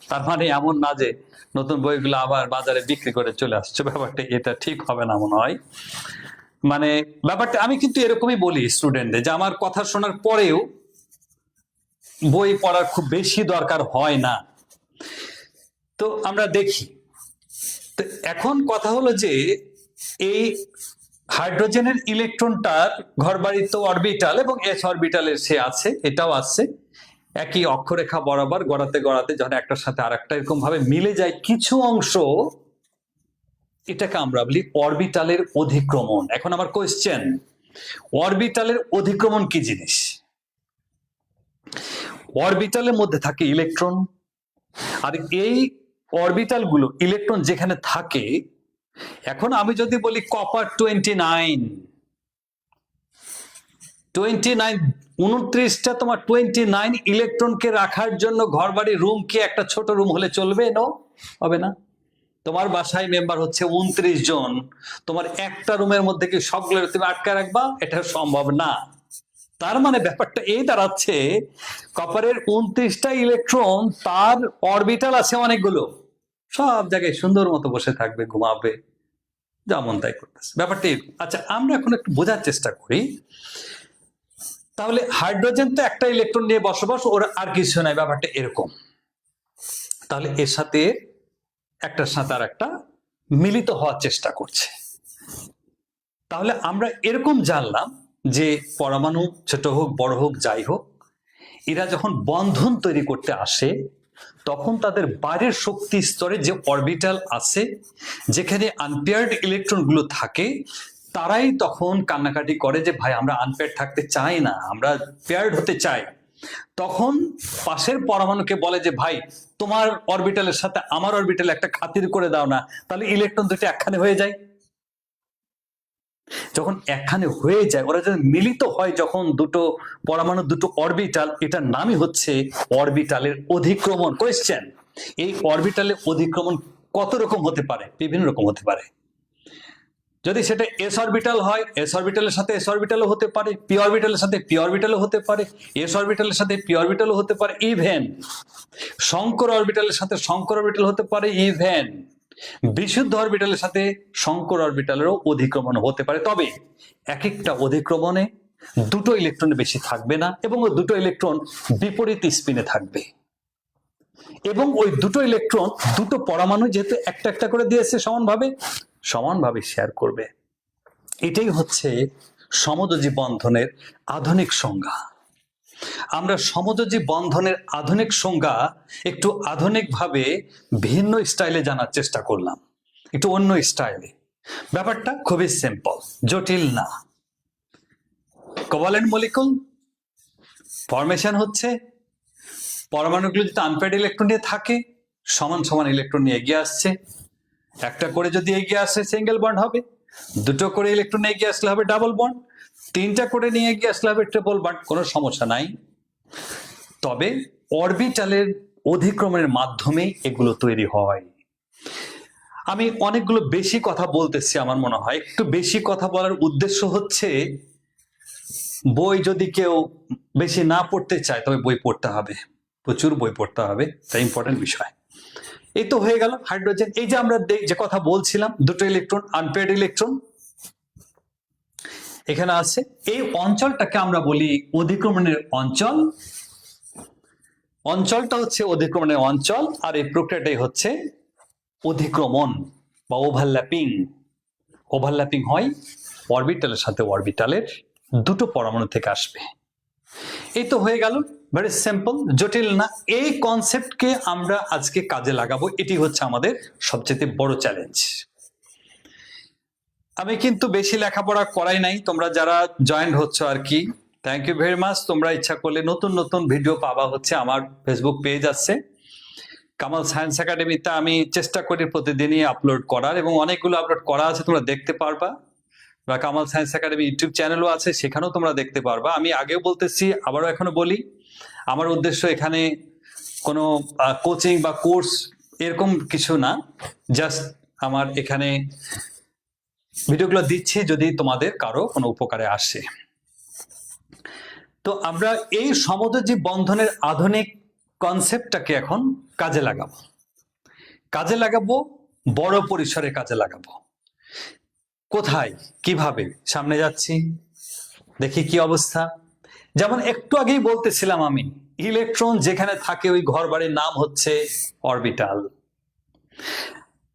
তার মানে এমন না যে নতুন বইগুলো আবার বাজারে বিক্রি করে চলে আসছে, ব্যাপারটা এটা ঠিক হবে না মনে হয়। মানে ব্যাপারটা আমি কিন্তু এরকমই বলি স্টুডেন্টদের, যে আমার কথা শোনার পরেও বই পড়ার খুব বেশি দরকার হয় না। তো আমরা দেখি, তো এখন কথা হলো যে এই হাইড্রোজেনের ইলেকট্রনটার ঘরবাড়ি তো অরবিটাল, এবং এস অরবিটালের সে আছে, এটাও আছে, একই অক্ষরেখা বরাবর গড়াতে গড়াতে যখন একটার সাথে আরেকটা এরকম ভাবে মিলে যায় কিছু অংশ, এটাকে আমরা বলি অরবিটালের অধিক্রমণ। এখন আমার কোয়েশ্চেন, অরবিটালের অধিক্রমণ কি জিনিস? অরবিটালের মধ্যে থাকে ইলেকট্রন, আর এই অরবিটাল গুলো ইলেকট্রন যেখানে থাকে, এখন আমি যদি বলি কপার 29, 29টা তোমার 29 ইলেকট্রনকে রাখার জন্য ঘরবাড়ি রুম কি একটা ছোট রুম হলে চলবে? নো, হবে না। তোমার বাসায় মেম্বার হচ্ছে 29 জন, তোমার একটা রুমের মধ্যে কি সবগুলো তুমি আটকে রাখবা? এটা সম্ভব না। তার মানে ব্যাপারটা এই দাঁড়াচ্ছে, কপারের 29টা ইলেকট্রন, তার অরবিটাল আছে অনেকগুলো, সব জায়গায় সুন্দর মতো বসে থাকবে, ঘুমাবে, যেমন তাই করতেছে, ব্যাপারটা এরকম। আচ্ছা, আমরা এখন একটু বোঝার চেষ্টা করি। তাহলে হাইড্রোজেন তো একটা ইলেকট্রন নিয়ে বসবাস, ওর আর কিছু নাই, ব্যাপারটা এরকম। তাহলে এর সাথে একটার সাথে আর একটা মিলিত হওয়ার চেষ্টা করছে। তাহলে আমরা এরকম জানলাম যে পরমাণু ছোট হোক বড় হোক যাই হোক, এরা যখন বন্ধন তৈরি করতে আসে, তখন তাদের বাইরের শক্তি স্তরে যে অরবিটাল আছে, যেখানে আনপেয়ার্ড ইলেকট্রন গুলো থাকে, তারাই তখন কান্নাকাটি করে যে ভাই আমরা আনপেয়ার্ড থাকতে চাই না, আমরা পেয়ার্ড হতে চাই। তখন পাশের পরমাণুকে বলে যে ভাই তোমার অরবিটালের সাথে আমার অরবিটাল একটা খাতির করে দাও না, তাহলে ইলেকট্রন দুটো একখানে হয়ে যায়। যখন একখানে হয়ে যায়, ওরা যখন মিলিত হয়, যখন দুটো পরমাণু দুটো অরবিটাল, এটার নামই হচ্ছে অরবিটালের অধিক্রমণ। কোয়েশ্চেন, এই অরবিটালের অধিক্রমণ কত রকম হতে পারে? বিভিন্ন রকম হতে পারে। যদি সেটা এস অরবিটাল হয়, এস অরবিটালের সাথে এস অরবিটালও হতে পারে, পি অরবিটালের সাথে পি অরবিটালও হতে পারে, এস অরবিটালের সাথে পি অরবিটালও হতে পারে, ইভেন শঙ্কর অরবিটালের সাথে শঙ্কর অরবিটাল হতে পারে, ইভেন বিশুদ্ধ অরবিটালের সাথে শঙ্কর অরবিটালেরও অধিক্রমণ হতে পারে। তবে এক একটা অধিক্রমণে দুটো ইলেকট্রন বেশি থাকবে না এবং ওই দুটো ইলেকট্রন বিপরীত স্পিনে থাকবে এবং ওই দুটো ইলেকট্রন দুটো পরমাণু যেহেতু একটা একটা করে দিয়েছে সমানভাবে শেয়ার করবে। এটাই হচ্ছে সমযোজী বন্ধনের আধুনিক সংজ্ঞা। আমরা সমযোজী বন্ধনের আধুনিক সংজ্ঞা একটু আধুনিকভাবে ভিন্ন স্টাইলে জানার চেষ্টা করলাম, একটু অন্য স্টাইলে। ব্যাপারটা খুবই সিম্পল, জটিল না। কোভালেন্ট মলিকুল ফরমেশন হচ্ছে পরমাণুগুলো যদি আনপেয়ার্ড ইলেকট্রন নিয়ে থাকে সমান সমান ইলেকট্রন নিয়ে এগিয়ে আসছে। একটা করে যদি এগিয়ে আসে সিঙ্গেল বন্ড হবে, দুটো করে ইলেকট্রন এগিয়ে আসলে হবে ডাবল বন্ড, তিনটা করে নিয়ে এগিয়ে আসলে হবে ট্রিপল বন্ড, কোনো সমস্যা নাই। তবে অরবিটালের অধিক্রমণের মাধ্যমে এগুলো তৈরি হয়। আমি অনেকগুলো বেশি কথা বলতেছি, আমার মনে হয় একটু বেশি কথা বলার উদ্দেশ্য হচ্ছে বই যদি কেউ বেশি না পড়তে চায় তবে বই পড়তে হবে, প্রচুর বই পড়তে হবে, তাই ইম্পর্টেন্ট বিষয়। এই তো হয়ে গেল হাইড্রোজেন। এই যে আমরা যে কথা বলছিলাম দুটো ইলেকট্রন আনপেয়ার্ড ইলেকট্রন এখানে আছে, এই অঞ্চলটাকে আমরা বলি অধিক্রমণের অঞ্চল। অঞ্চলটা হচ্ছে অধিক্রমণের অঞ্চল আর এই প্রক্রিয়াটাই হচ্ছে অধিক্রমণ বা ওভারল্যাপিং। ওভারল্যাপিং হয় অরবিটালের সাথে অরবিটালের দুটো পরমাণু থেকে আসবে। এই তো হয়ে গেল, ভেরি সিম্পল, জটিল না। এই কনসেপ্টকে আমরা আজকে কাজে লাগাবো, এটি হচ্ছে আমাদের সবচেয়ে বড় চ্যালেঞ্জ। আমি কিন্তু বেশি লেখাপড়া করাই নাই, তোমরা যারা জয়েন্ট হচ্ছ আর কি, থ্যাংক ইউ ভেরি মাচ। তোমরা ইচ্ছা করলে নতুন নতুন ভিডিও পাবা, হচ্ছে আমার ফেসবুক পেজ আছে কামাল সায়েন্স একাডেমিতে। আমি চেষ্টা করি প্রতিদিনই আপলোড করার এবং অনেকগুলো আপলোড করা আছে, তোমরা দেখতে পারবা। বা কামাল সায়েন্স একাডেমি ইউটিউব চ্যানেলও আছে, সেখানেও তোমরা দেখতে পারবা। আমি আগেও বলতেছি, আবারও এখনো বলি, আমার উদ্দেশ্য এখানে কোনো কোচিং বা কোর্স এরকম কিছু না, জাস্ট আমার এখানে ভিডিওগুলো দিচ্ছি যদি তোমাদের কারো কোনো উপকারে আসে। তো আমরা এই সমযোজী বন্ধনের আধুনিক কনসেপ্টটাকে এখন কাজে লাগাবো, বড় পরিসরে কাজে লাগাবো। কোথায়, কিভাবে, সামনে যাচ্ছি, দেখি কি অবস্থা। যেমন একটু আগেই বলতেছিলাম আমি, ইলেকট্রন যেখানে থাকে ওই ঘর বাড়ির নাম হচ্ছে অরবিটাল।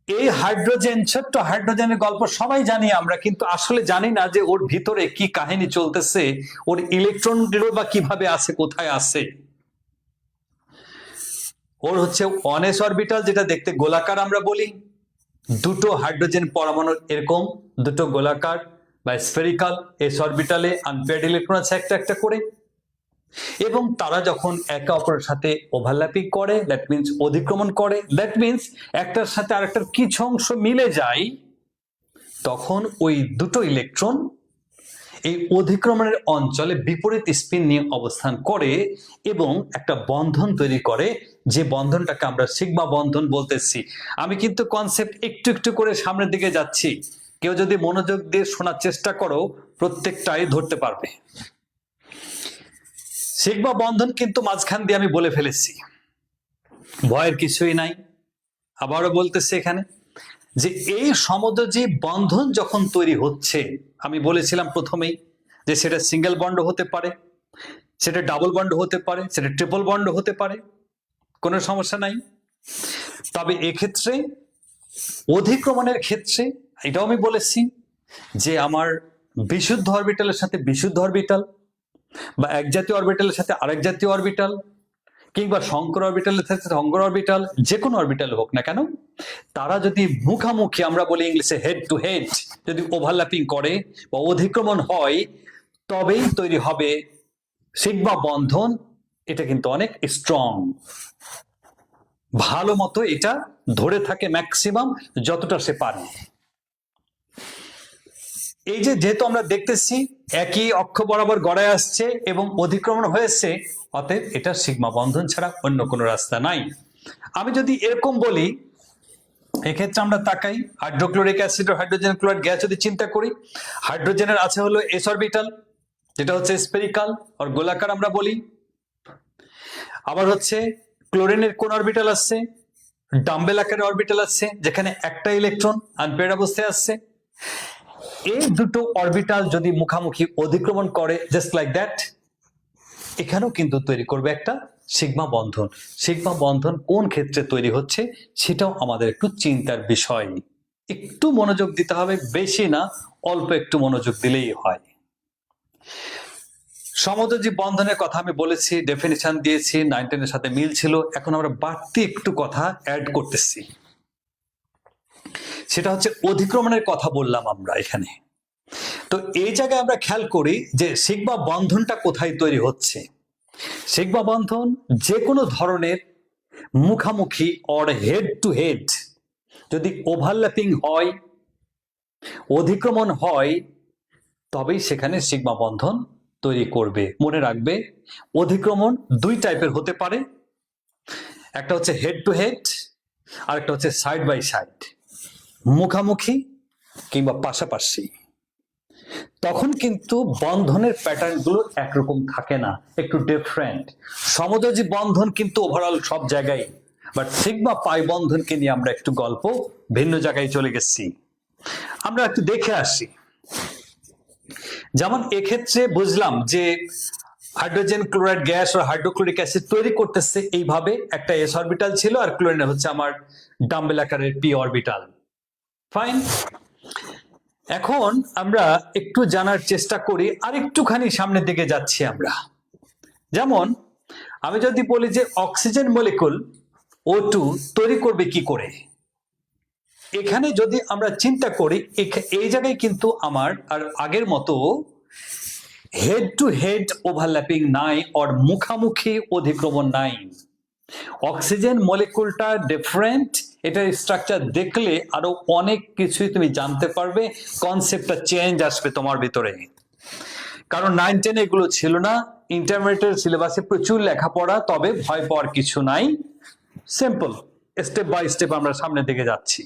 এই হাইড্রোজেন, ছোট্ট হাইড্রোজেনের গল্প সবাই জানি আমরা, কিন্তু আসলে জানি না যে ওর ভিতরে কি কাহিনী চলতেছে, ওর ইলেকট্রনগুলো বা কিভাবে আছে, কোথায় আছে। ওর হচ্ছে অনেস অরবিটাল, যেটা দেখতে গোলাকার আমরা বলি। দুটো হাইড্রোজেন পরমাণু এরকম দুটো গোলাকার বা স্ফেরিক্যাল এস অরবিটালে আনপেয়ার্ড ইলেকট্রন আছে একটা একটা করে, এবং তারা যখন একে অপরের সাথে ওভারল্যাপিং করে, দ্যাট মিন্স অধিক্রমণ করে, দ্যাট মিন্স একটার সাথে আরেকটার কিছু অংশ মিলে যায়, তখন ওই দুটো ইলেকট্রন এই অধিক্রমণের অঞ্চলে বিপরীত স্পিন নিয়ে অবস্থান করে এবং একটা বন্ধন তৈরি করে, যে বন্ধনটাকে আমরা সিগমা বন্ধন বলতেছি। আমি কিন্তু কনসেপ্ট একটু একটু করে সামনের দিকে যাচ্ছি, কেউ যদি মনোযোগ দিয়ে শোনার চেষ্টা করো প্রত্যেকটাই ধরতে পারবে। সিগমা বন্ধন কিন্তু মাঝখান দিয়ে আমি বলে ফেলেছি, ভয়ের কিছুই নাই। আবারও বলতেছি এখানে যে এই সমযোজী বন্ধন যখন তৈরি হচ্ছে, আমি বলেছিলাম প্রথমেই যে সেটা সিঙ্গেল বন্ড হতে পারে, সেটা ডাবল বন্ড হতে পারে, সেটা ট্রিপল বন্ড হতে পারে, কোনো সমস্যা নাই। তবে এক্ষেত্রে অধিক্রমণের ক্ষেত্রে এটাও আমি বলেছি যে আমার বিশুদ্ধ অরবিটালের সাথে বিশুদ্ধ অরবিটাল, বা এক জাতীয় অরবিটালের সাথে আরেক জাতীয় অরবিটাল, কিংবা শঙ্কর অরবিটালের সাথে শঙ্কর অরবিটাল, যে কোনো অরবিটাল হোক না কেন, তারা যদি মুখামুখি, আমরা বলি ইংলিশে হেড টু হেড, যদি ওভারল্যাপিং করে বা অধিক্রমণ হয়, তবেই তৈরি হবে সিগমা বন্ধন। এটা কিন্তু অনেক স্ট্রং, ভালো মতো এটা ধরে থাকে ম্যাক্সিমাম যতটা সে পারে। এই যে যেহেতু আমরা দেখতেছি একই অক্ষ বরাবর গড়ায় আসছে এবং অধিক্রমণ হয়েছে, অতএব এটা সিগমা বন্ধন ছাড়া অন্য কোনো রাস্তা নাই। আমি যদি এরকম বলি এক্ষেত্রে আমরা তাকাই হাইড্রোক্লোরিক অ্যাসিড ও হাইড্রোজেন ক্লোরাইড গ্যাস যদি চিন্তা করি, হাইড্রোজেনের আছে হলো এস অরবিটাল, যেটা হচ্ছে স্পেরিকাল আর গোলাকার আমরা বলি। আবার হচ্ছে ক্লোরিনের কোন অরবিটাল আছে, ডাম্বেল আকারের অরবিটাল আছে, যেখানে একটা ইলেকট্রন আনপেয়ার্ড অবস্থায় আছে। এই দুটো অরবিটাল যদি মুখামুখি অধিক্রমণ করে জাস্ট লাইক দ্যাট, এখানেও কিন্তু তৈরি করবে একটা সিগমা বন্ধন। সিগমা বন্ধন কোন ক্ষেত্রে তৈরি হচ্ছে সেটাও আমাদের একটু চিন্তার বিষয়। একটু মনোযোগ দিতে হবে, বেশি না, অল্প একটু মনোযোগ দিলেই হয়। সমযোজী বন্ধনের কথা আমি বলেছি, ডেফিনিশন দিয়েছি, 9-10 এর সাথে মিল ছিল। এখন আমরা বাড়তি একটু কথা অ্যাড করতেছি, সেটা হচ্ছে অধিক্রমণের কথা বললাম আমরা এখানে। তো এই জায়গায় আমরা খেয়াল করি যে সিগমা বন্ধনটা কোথায় তৈরি হচ্ছে। সিগমা বন্ধন যে কোনো ধরনের মুখামুখি অর হেড টু হেড যদি ওভারল্যাপিং হয়, অধিক্রমণ হয়, তবেই সেখানে সিগমা বন্ধন তৈরি করবে। মনে রাখবে অধিক্রমণ দুই টাইপের হতে পারে, একটা হচ্ছে হেড টু হেড আর একটা হচ্ছে সাইড বাই সাইড, মুখামুখি কিংবা পাশাপাশি। তখন কিন্তু বন্ধনের প্যাটার্ন গুলো একরকম থাকে না, একটু ডিফারেন্ট। সমযোজী বন্ধন কিন্তু ওভারঅল সব জায়গায়, বাট সিগমা পাই বন্ধনকে নিয়ে আমরা একটু গল্প ভিন্ন জায়গায় চলে গেছি। আমরা একটু দেখে আসি। যেমন এক্ষেত্রে বুঝলাম যে হাইড্রোজেন ক্লোরাইড গ্যাস ও হাইড্রোক্লোরিক অ্যাসিড তৈরি করতেছে এইভাবে, একটা এস অরবিটাল ছিল আর ক্লোরিন হচ্ছে আমার ডাম্বেল আকারের পি অরবিটাল। ফাইন। এখন আমরা একটু জানার চেষ্টা করি, আর একটুখানি সামনের দিকে যাচ্ছি আমরা। যেমন আমি যদি বলি যে অক্সিজেন মলিকুল O2 তৈরি করবে কি করে, এখানে যদি আমরা চিন্তা করি এই জায়গায় কিন্তু আমার আর আগের মতো হেড টু হেড ওভারল্যাপিং নাই, আর মুখামুখি অধিক্রমণ নাই। অক্সিজেন মলিকুলটা ডিফারেন্ট, এটার স্ট্রাকচার দেখলে আরো অনেক কিছুই তুমি জানতে পারবে, কনসেপ্টটা চেঞ্জ আসবে তোমার ভিতরে। কারণ 9-10 এগুলো ছিল না, ইন্টারমিডিয়েট সিলেবাসে প্রচুর লেখাপড়া, তবে ভয় পাওয়ার কিছু নাই, সিম্পল স্টেপ বাই স্টেপ আমরা সামনের দিকে যাচ্ছি।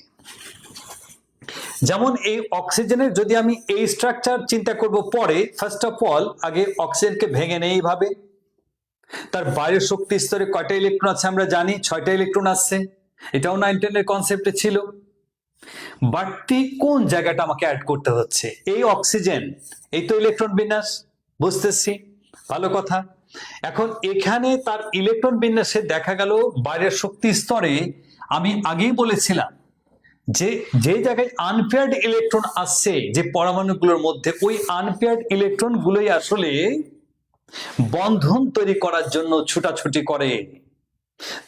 যেমন এই অক্সিজেনের যদি আমি এই স্ট্রাকচার চিন্তা করব পরে, ফার্স্ট অফ অল আগে অক্সিজেনকে ভেঙে নেই এইভাবে। তার বাইরের শক্তি স্তরে কয়টা ইলেকট্রন আছে আমরা জানি, 6টা ইলেকট্রন আছে, এটাও 9-10 এর কনসেপ্টে ছিল। বাড়তি কোন জায়গাটা আমাকে অ্যাড করতে হচ্ছে, এই অক্সিজেন, এই তো ইলেকট্রন বিন্যাস বুঝতেছি, ভালো কথা। এখন এখানে তার ইলেকট্রন বিন্যাসে দেখা গেল বাইরের শক্তি স্তরে আমি আগেই বলেছিলাম যে যে জায়গায় আনপেয়ার্ড ইলেকট্রন আসছে যে পরমাণুগুলোর মধ্যে, ওই আনপেয়ার্ড ইলেকট্রন গুলোই আসলে বন্ধন তৈরি করার জন্য ছুটাছুটি করে।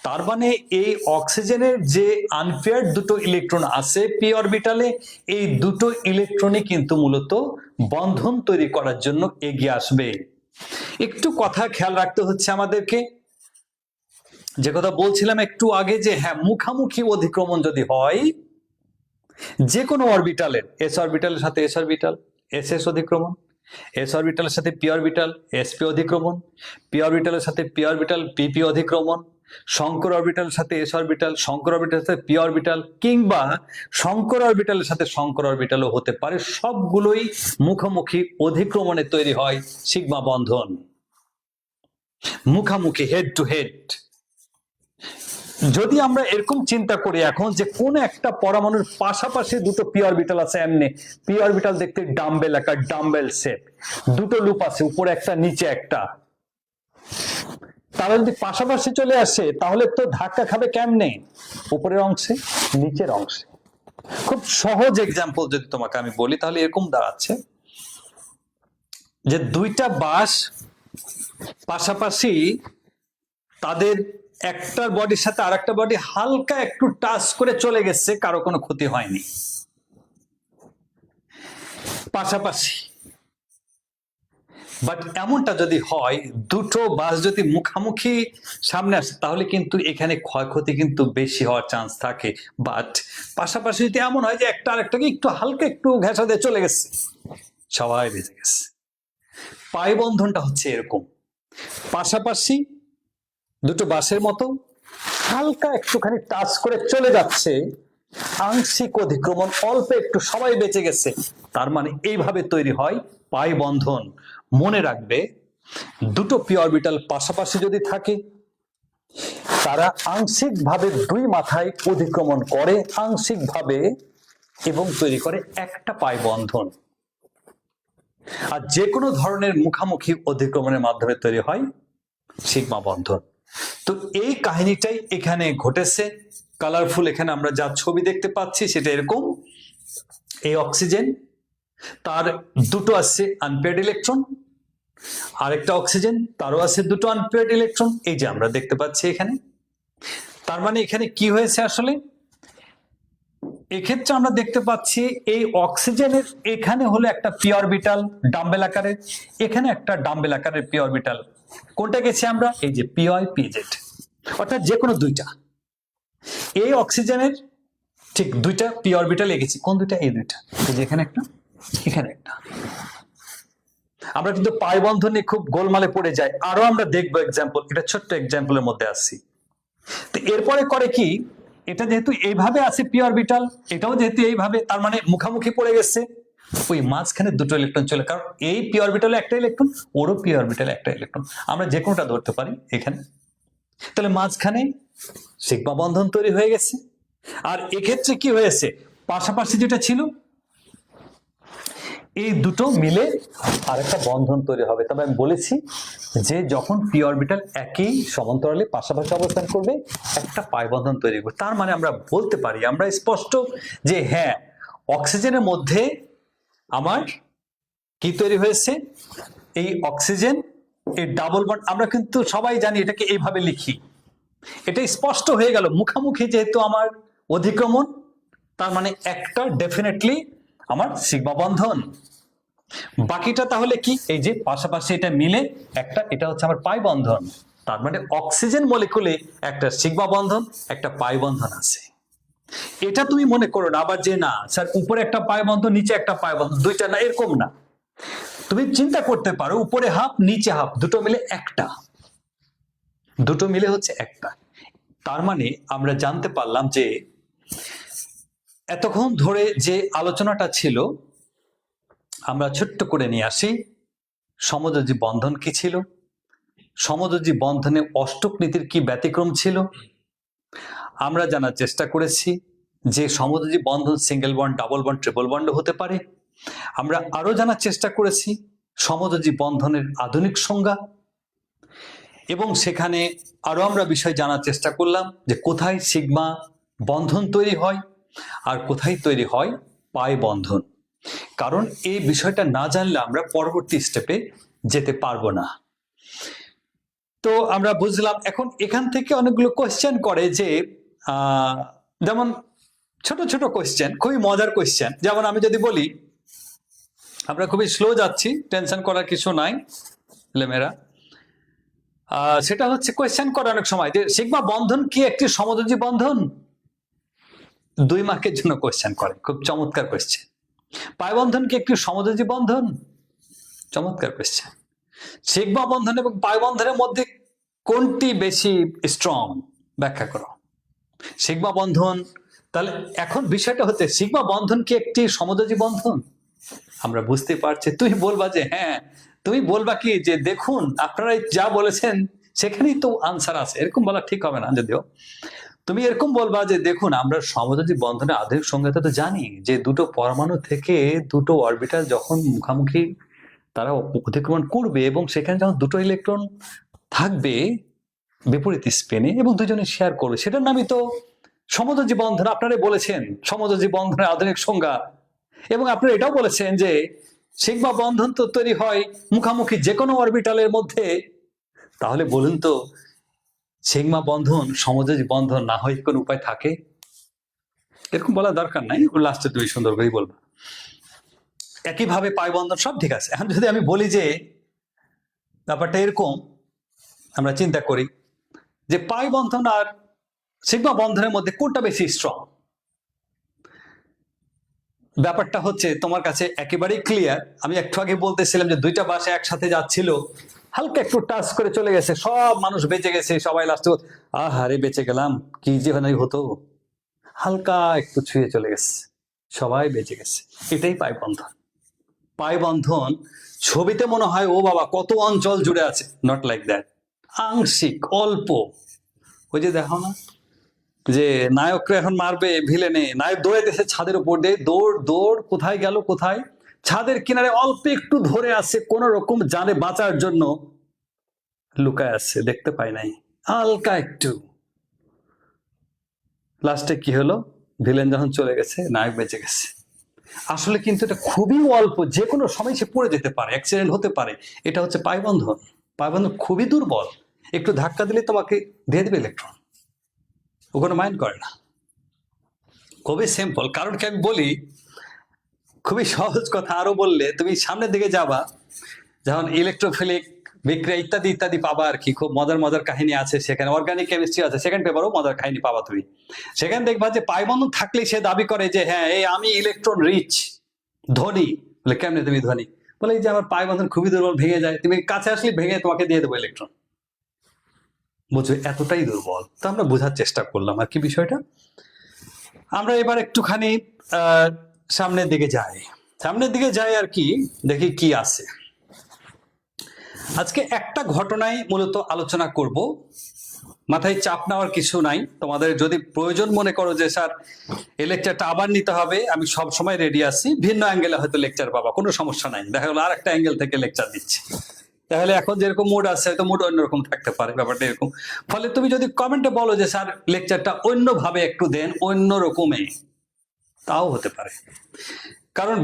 তার মানে এই অক্সিজেনের যে আনপেয়ার্ড দুটো ইলেকট্রন আছে পি অরবিটালে, এই দুটো ইলেকট্রনই কিন্তু মূলত বন্ধন তৈরি করার জন্য এগিয়ে আসবে। একটু কথা খেয়াল রাখতে হচ্ছে আমাদেরকে, যে কথা বলছিলাম একটু আগে যে হ্যাঁ, মুখামুখি অধিক্রমণ যদি হয় যে কোনো অরবিটালের, এস অরবিটালের সাথে এস অরবিটাল, এস এস অধিক্রমণ, এস অরবিটালের সাথে পি অরবিটাল, এসপি অধিক্রমণ, পি অরবিটালের সাথে পি অরবিটাল, পিপি অধিক্রমণ, শঙ্কর অরবিটালের সাথে এস অরবিটাল, শঙ্কর অরবিটালের সাথে পি অরবিটাল, কিংবা শঙ্কর অরবিটালের সাথে শঙ্কর অরবিটালও হতে পারে, সবগুলোই মুখোমুখি অধিক্রমণে তৈরি হয় সিগমা বন্ধন, মুখামুখি হেড টু হেড। যদি আমরা এরকম চিন্তা করি এখন যে কোন একটা পরমাণুর পাশাপাশি দুটো পি অরবিটাল আছে, এমনি পি অরবিটাল দেখতে ডাম্বেল আকার, ডাম্বেল শেপ, দুটো লুপ আছে, উপরে একটা নিচে একটা, তারা যদি পাশাপাশি চলে আসে তাহলে তো ধাক্কা খাবে কেমনে, উপরের অংশে নিচের অংশে। খুব সহজ এক্সাম্পল যদি তোমাকে আমি বলি তাহলে এরকম দাঁড়াচ্ছে যে দুইটা বাস পাশাপাশি, তাদের একটার বডির সাথে আরেকটা বডি হালকা একটু টাচ করে চলে গেছে, কারো কোনো ক্ষতি হয়নি, পাশাপাশি। বাট এমনটা যদি হয়, দুটো বাস যদি মুখামুখি সামনে আসে, তাহলে কিন্তু এখানে ক্ষয়ক্ষতি কিন্তু বেশি হওয়ার চান্স থাকে। বাট পাশাপাশি যদি এমন হয় যে একটা আরেকটাকে একটু হালকা একটু ঘেঁষা দিয়ে চলে গেছে, সবাই বেঁচে গেছে। পাই বন্ধনটা হচ্ছে এরকম, পাশাপাশি দুটো বাসের মতো হালকা একটুখানি টাচ করে চলে যাচ্ছে, আংশিক অধিক্রমণ, অল্প একটু, সবাই বেঁচে গেছে, তার মানে এইভাবে তৈরি হয় পাই বন্ধন। মনে রাখবে, দুটো পি অরবিটাল পাশাপাশি যদি থাকে, তারা আংশিকভাবে দুই মাথায় অধিক্রমণ করে আংশিকভাবে এবং তৈরি করে একটা পাই বন্ধন। আর যে কোনো ধরনের মুখামুখি অধিক্রমণের মাধ্যমে তৈরি হয় সিগমা বন্ধন। তো এই কাহিনীটাই এখানে ঘটেছে। কালারফুল এখানে আমরা যা ছবি দেখতে পাচ্ছি সেটা এরকম। এই অক্সিজেন, তার দুটো আছে আনপেয়ার্ড ইলেকট্রন, আরেকটা অক্সিজেন, তারও আছে দুটো আনপেয়ার্ড ইলেকট্রন, এই যে আমরা দেখতে পাচ্ছি এখানে। তার মানে এখানে কি হয়েছে আসলে, এক্ষেত্রে আমরা দেখতে পাচ্ছি এই অক্সিজেনের এখানে হলো একটা পি অরবিটাল ডাম্বেল আকারের, এখানে একটা ডাম্বেল আকারের পি অরবিটাল। কোনটা গেছে আমরা, এই যে পি ওয়াই পি জেড, অর্থাৎ যে কোনো দুইটা। এই অক্সিজেনের ঠিক দুইটা পি অরবিটাল গেছে। কোন দুইটা, এই দুইটা, এই যে এখানে একটা, এখানে একটা। আমরা কিন্তু পাই বন্ধন নিয়ে খুব গোলমালে পড়ে যাই, আরো আমরা দেখবো এক্সাম্পল, এটা ছোট্ট এক্সাম্পলের মধ্যে আসছি। তো এরপরে করে কি, এটা যেহেতু এইভাবে আছে পি অরবিটাল, এটাও যেহেতু এইভাবে, তার মানে মুখামুখি পড়ে গেছে, ওই মাঝখানে দুটো ইলেকট্রন চলে, কারণ এই পি অরবিটালে একটা ইলেকট্রন, ওরও পি অরবিটালে একটা ইলেকট্রন, আমরা যে কোনোটা ধরতে পারি এখানে। তাহলে মাঝখানে সিগমা বন্ধন তৈরি হয়ে গেছে। আর এক্ষেত্রে কি হয়েছে, পাশাপাশি যেটা ছিল এই দুটো মিলে আরেকটা বন্ধন তৈরি হবে। তবে আমি বলেছি যে যখন পি অরবিটাল একই সমান্তরালে পাশাপাশি অবস্থান করবে একটা পাই বন্ধন তৈরি করবে। তার মানে আমরা বলতে পারি, আমরা স্পষ্ট যে হ্যাঁ, অক্সিজেনের মধ্যে আমার কি তৈরি হয়েছে, এই অক্সিজেন, এই ডাবল বন্ড, আমরা কিন্তু সবাই জানি এটাকে এইভাবে লিখি, এটা স্পষ্ট হয়ে গেল মুখামুখি যেহেতু আমার অধিক্রমণ, তার মানে একটা ডেফিনেটলি আমার সিগমা বন্ধন। বাকিটা তাহলে কি, এই যে পাশাপাশি এটা মিলে একটা, এটা হচ্ছে আমার পাই বন্ধন। তার মানে অক্সিজেন মলিকুলে একটা সিগমা বন্ধন, একটা পাই বন্ধন আছে। এটা তুমি মনে করো না আবার যে না স্যার উপরে একটা পাই বন্ধন নিচে একটা পাই বন্ধন, দুইটা না, এরকম না। তুমি চিন্তা করতে পারো উপরে হাফ নিচে হাফ, দুটো মিলে একটা, দুটো মিলে হচ্ছে একটা। তার মানে আমরা জানতে পারলাম যে এতক্ষণ ধরে যে আলোচনাটা ছিল, আমরা ছোট্ট করে নিয়ে আসি সমযোজী বন্ধন কি ছিল, সমযোজী বন্ধনে অষ্টক নীতির কি ব্যতিক্রম ছিল। আমরা জানার চেষ্টা করেছি যে সমযোজী বন্ধন single bond, double bond, triple bond হতে পারে। আমরা আরো জানার চেষ্টা করেছি সমযোজী বন্ধনের আধুনিক সংজ্ঞা, এবং সেখানে আরো আমরা বিষয় জানার চেষ্টা করলাম যে কোথায় সিগমা বন্ধন তৈরি হয় আর কোথায় তৈরি হয় পাই বন্ধন। কারণ এই বিষয়টা না জানলে আমরা পরবর্তী স্টেপে যেতে পারবো না। তো আমরা বুঝলাম। এখন এখান থেকে অনেকগুলো কোয়েশ্চেন করে যে যেমন ছোট ছোট কোয়েশ্চেন, খুবই মজার কোয়েশ্চেন। যেমন আমি যদি বলি, আমরা খুবই স্লো যাচ্ছি, টেনশন করার কিছু নাই লেমেরা। সেটা হচ্ছে কোয়েশ্চেন করে অনেক সময় যে সিগমা বন্ধন কি একটি সমযোজী বন্ধন, 2 মার্কের জন্য কোয়েশ্চেন করে, খুব চমৎকার কোয়েশ্চেন। পাই বন্ধন কি একটি সমযোজী বন্ধন, চমৎকার কোয়েশ্চেন। সিগমা বন্ধন এবং পাই বন্ধনের মধ্যে কোনটি বেশি স্ট্রং, ব্যাখ্যা করো। সিগমা বন্ধন, তাহলে এখন বিষয়টা হচ্ছে সিগমা বন্ধন কি একটি সমযোজী বন্ধন, আমরা বুঝতে পারছি। তুমি বলবা যে হ্যাঁ, তুমি বলবা কি যে দেখুন আপনারা যা বলেছেন সেখানেই তো আনসার আছে, এরকম বলা ঠিক হবে না। যদিও তুমি এরকম বলবা যে দেখুন আমরা সমযোজী বন্ধনের আধুনিক সংজ্ঞাটা তো জানি যে দুটো পরমাণু থেকে দুটো অরবিটাল যখন মুখামুখি তারা অতিক্রমণ করবে এবং সেখানে যখন দুটো ইলেকট্রন থাকবে বিপরীত স্পিনে এবং দুজনে শেয়ার করবে, সেটার নামই তো সমযোজী বন্ধন। আপনারাই বলেছেন সমযোজী বন্ধনের আধুনিক সংজ্ঞা, এবং আপনারা এটাও বলেছেন যে সিগমা বন্ধন তো তৈরি হয় মুখামুখি যে কোনো অরবিটালের মধ্যে। তাহলে বলুন তো সিগমা বন্ধন সমযোজী বন্ধন না হয় কোন উপায় থাকে? এরকম বলার দরকার নাই, লাস্টে তুমি সুন্দর করেই বলবা। একইভাবে পাই বন্ধন সব ঠিক আছে। এখন যদি আমি বলি যে ব্যাপারটা এরকম, আমরা চিন্তা করি যে পাই বন্ধন আর সিগমা বন্ধনের মধ্যে কোনটা বেশি স্ট্রং। ব্যাপারটা হচ্ছে তোমার কাছে একেবারেই ক্লিয়ার। আমি একটু আগে বলতেছিলাম যে দুইটা বাসে একসাথে যাচ্ছিল, হালকা একটু টাচ করে চলে গেছে, সব মানুষ বেঁচে গেছে, সবাই লাস্টে আহারে বেঁচে গেলাম, কি যে হতো। হালকা একটু ছুঁয়ে চলে গেছে, সবাই বেঁচে গেছে। এটাই পাই বন্ধন। পাই বন্ধন ছবিতে মনে হয় ও বাবা কত অঞ্চল জুড়ে আছে, নট লাইক দ্যাট, আংশিক, অল্প। ওই যে দেখো না, যে নায়করা এখন মারবে ভিলেনে, নায়ক দৌড়াইতেছে ছাদের উপর দিয়ে, দৌড় দৌড়, কোথায় গেল কোথায়, ছাদের কিনারে অল্প একটু ধরে আছে, কোন রকম জানে বাঁচার জন্য লুকায় আছে, দেখতে পাই নাই, হালকা একটু। লাস্টে কি হলো, ভিলেন যখন চলে গেছে নায়ক বেঁচে গেছে। আসলে কিন্তু এটা খুবই অল্প, যে কোনো সময় সে পড়ে যেতে পারে, অ্যাক্সিডেন্ট হতে পারে। এটা হচ্ছে পাইবন্ধন। পাইবন্ধন খুবই দুর্বল, একটু ধাক্কা দিলে তোমাকে দিয়ে দেবে ইলেকট্রন, ওখানে মাইন্ড করে না। খুবই সিম্পল। কারণ কি আমি বলি, খুবই সহজ কথা আরো বললে, তুমি সামনের দিকে যাবা, যখন ইলেকট্রোফিলিক বিক্রিয়া ইত্যাদি ইত্যাদি পাবা আর কি, খুব মজার মজার কাহিনী আছে সেখানে, অর্গানিক কেমিস্ট্রি আছে, সেকেন্ড পেপারও মজার কাহিনী পাবা তুমি। সেখানে দেখবা যে পাইবন্ধন থাকলেই সে দাবি করে যে হ্যাঁ এই আমি ইলেকট্রন রিচ, ধনী। বলে কেমনে তুমি ধনী? বলে এই যে আমার পাইবন্ধন খুবই দুর্বল, ভেঙে যায়, তুমি কাছে আসলে ভেঙে তোমাকে দিয়ে দেবো ইলেকট্রন। বুঝো এতটাই দুর্বল। তো আমরা বোঝার চেষ্টা করলাম আর কি বিষয়টা। আমরা এবার একটুখানি সামনের দিকে যাই, সামনের দিকে যাই আর কি, দেখি কি আছে। আজকে একটা ঘটনাই মূলত আলোচনা করব, মাথায় চাপ নেওয়ার কিছু নাই। তোমাদের যদি প্রয়োজন মনে করো যে স্যার এই লেকচারটা আবার নিতে হবে, আমি সব সময় রেডি আছি, ভিন্ন অ্যাঙ্গেলে হয়তো লেকচার পাবা, কোনো সমস্যা নাই। দেখা গেলো আর একটা অ্যাঙ্গেল থেকে লেকচার দিচ্ছি, তাহলে এখন যেরকম মুড আছে তো মুড অন্যরকম থাকতে পারে, ব্যাপারটা এরকম। ফলে তুমি যদি কমেন্টে বলো যে স্যার লেকচারটা অন্যভাবে একটু দেন, অন্য রকমে, তাও হতে পারে। কারণ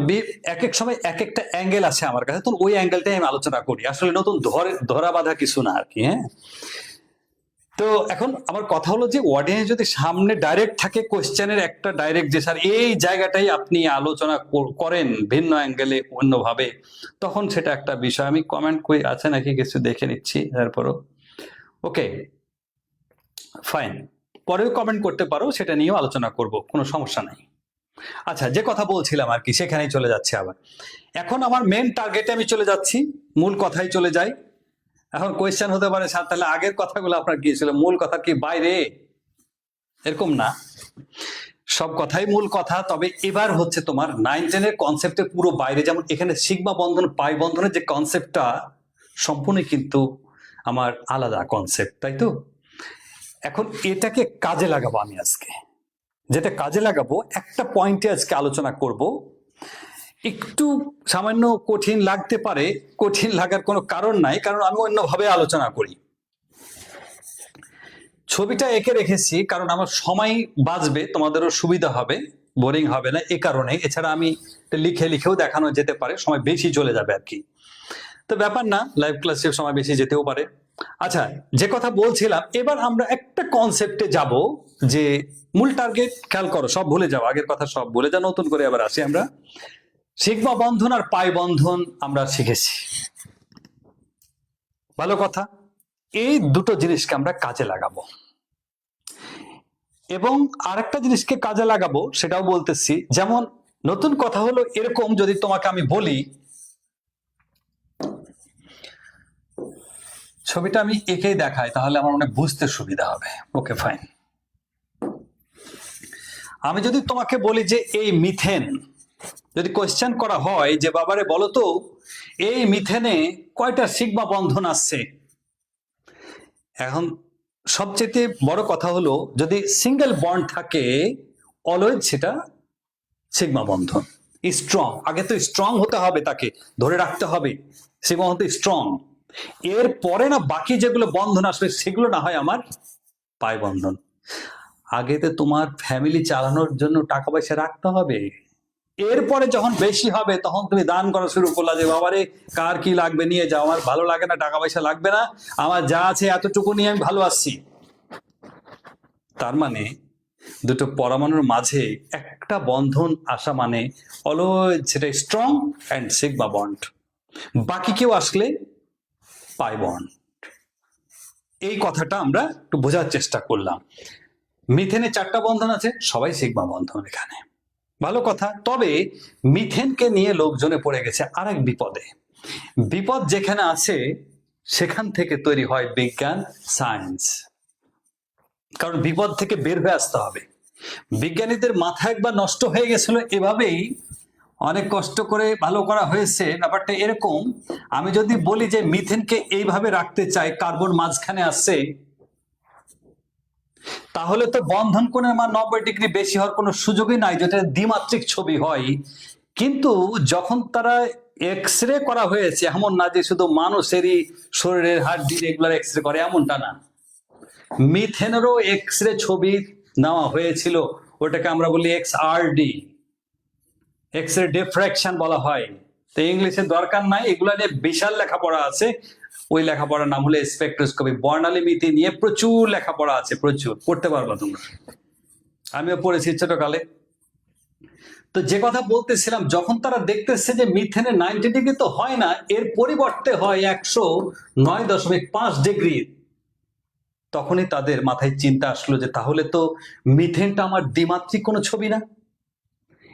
এক এক সময় এক একটা অ্যাঙ্গেল আছে আমার কাছে, তো ওই অ্যাঙ্গেলটাই আমি আলোচনা করি, আসলে নতুন ধরা বাঁধা কিছু না আর কি। হ্যাঁ, তো এখন আমার কথা হলো যে অডিয়েন্স যদি সামনে ডাইরেক্ট থাকে কোশ্চেনের একটা ডাইরেক্ট, যে স্যার এই জায়গাটাই আপনি আলোচনা করেন ভিন্ন অ্যাঙ্গেলে অন্যভাবে, তখন সেটা একটা বিষয়। আমি কমেন্ট কই আছে নাকি কিছু দেখে নিচ্ছি, তারপরও ওকে ফাইন, পরেও কমেন্ট করতে পারো, সেটা নিয়েও আলোচনা করব, কোনো সমস্যা নাই। আচ্ছা, যে কথা বলছিলাম আর কি, সেখানেই চলে যাচ্ছে আবার। এখন আমার মেন টার্গেটে আমি চলে যাচ্ছি, মূল কথাই চলে যাই। এখন কোয়েশ্চেন হতে পারে স্যার তাহলে আগের কথাগুলো আপনার কি ছিল, মূল কথা কি বাইরে? এরকম না, সব কথাই মূল কথা। তবে এবার হচ্ছে তোমার 9-10 এর কনসেপ্টের পুরো বাইরে। যেমন এখানে সিগমা বন্ধন পাই বন্ধনের যে কনসেপ্টটা সম্পূর্ণ কিন্তু আমার আলাদা কনসেপ্ট, তাই তো? এখন এটাকে কাজে লাগাবো আমি আজকে, যেটা কাজে লাগাবো একটা পয়েন্টে আজকে আলোচনা করব। একটু সামান্য কঠিন লাগতে পারে, কঠিন লাগার কোনো কারণ নাই, কারণ আমি অন্যভাবে আলোচনা করি। ছবিটা এঁকে রেখেছি কারণ আমার সময় বাঁচবে, তোমাদেরও সুবিধা হবে, বোরিং হবে না, এ কারণে। এছাড়া আমি লিখেও দেখানো যেতে পারে, সময় বেশি চলে যাবে আর কি। তো ব্যাপার না, লাইভ ক্লাসে সময় বেশি যেতেও পারে। আচ্ছা, যে কথা বলছিলাম, এবার আমরা একটা কনসেপ্টে যাব, যে মূল টার্গেট খেয়াল করো, সব ভুলে যাও, আগের কথা সব ভুলে যাও, নতুন করে আবার আসি আমরা। সিগমা বন্ধন আর পাই বন্ধন আমরা শিখেছি, ভালো কথা। এই দুটো জিনিসকে আমরা কাজে লাগাবো, এবং আরেকটা জিনিসকে কাজে লাগাবো, সেটাও বলতেছি। যেমন নতুন কথা হলো এরকম, যদি তোমাকে আমি বলি, ছবিটা আমি এঁকেই দেখাই, তাহলে আমার অনেক বুঝতে সুবিধা হবে। Okay fine. আমি যদি তোমাকে বলি যে এই মিথেন, যদি কোয়েশ্চেন করা হয় যে বাবারে বলো তো এই মিথেনে কয়টা সিগমা বন্ধন আসছে, এখন সবচেয়ে বড় কথা হলো যদি সিঙ্গেল বন্ড থাকে, অলওয়েজ সেটা সিগমা বন্ধন, স্ট্রং। আগে তো স্ট্রং হতে হবে, তাকে ধরে রাখতে হবে, সিগমা বন্ধন স্ট্রং। এর পরে না বাকি যেগুলো বন্ধন আসবে সেগুলো না হয় আমার পাই বন্ধন। আগে তো তোমার ফ্যামিলি চালানোর জন্য টাকা পয়সা রাখতে হবে, এরপরে যখন বেশি হবে তখন তুমি দান করা শুরু করলা, যে বাবারে কার কি লাগবে নিয়ে যাও, আমার ভালো লাগে না, টাকা পয়সা লাগবে না, আমার যা আছে এতটুকু নিয়ে আমি ভালো আছি। তার মানে দুটো পরমাণুর মাঝে একটা বন্ধন আসা মানে অলওয়েজ সেটা স্ট্রং অ্যান্ড সিগমা বন্ড। বাকি কেউ আসলে পাই বন্ড। এই কথাটা আমরা একটু বোঝার চেষ্টা করলাম। মিথেনে 4টা বন্ধন আছে, সবাই সিগমা বন্ধন এখানে, ভালো কথা। তবে মিথেনকে নিয়ে লোকজনে পড়ে গেছে আরেক বিপদে। বিপদ যেখানে আছে সেখান থেকে তৈরি হয় বিজ্ঞান, সায়েন্স। কারণ বিপদ থেকে বের হয়ে আসতে হবে, বিজ্ঞানীদের মাথা একবার নষ্ট হয়ে গেছিল, এভাবেই অনেক কষ্ট করে ভালো করা হয়েছে। ব্যাপারটা এরকম, আমি যদি বলি যে মিথেনকে এইভাবে রাখতে চাই, কার্বন মাঝখানে আসছে, তাহলে তো বন্ধন কোণের মান 90 ডিগ্রি বেশি হওয়ার কোনো সুযোগই নাই, যেটা দ্বিমাত্রিক ছবি হয়। কিন্তু যখন তারা এক্স রে করা হয়েছে, এমন না যে শুধু মানুষেরই শরীরের হাড় এগুলার এক্স রে করে, এমনটা না, মিথেনেরও এক্স রে ছবি নেওয়া হয়েছিল। ওটাকে আমরা বলি XRD, এক্স রে ডিফ্র্যাকশন বলা হয়। তো ইংলিশে দরকার নাই, এগুলা নিয়ে বিশাল লেখাপড়া আছে। ওই লেখাপড়ার নাম হলো স্পেকট্রোস্কোপি। বর্ণালী মিতি নিয়ে প্রচুর লেখাপড়া আছে, প্রচুর, পড়তে পারবা তোমরা, আমিও পড়েছি ছোটকালে। তো যে কথা বলতেছিলাম, যখন তারা দেখতেছে যে মিথেনে 90 ডিগ্রি তো হয় না, এর পরিবর্তে হয় 109.5 ডিগ্রি, তখনই তাদের মাথায় চিন্তা আসলো যে তাহলে তো মিথেনটা আমার দ্বিমাত্রিক কোনো ছবি না,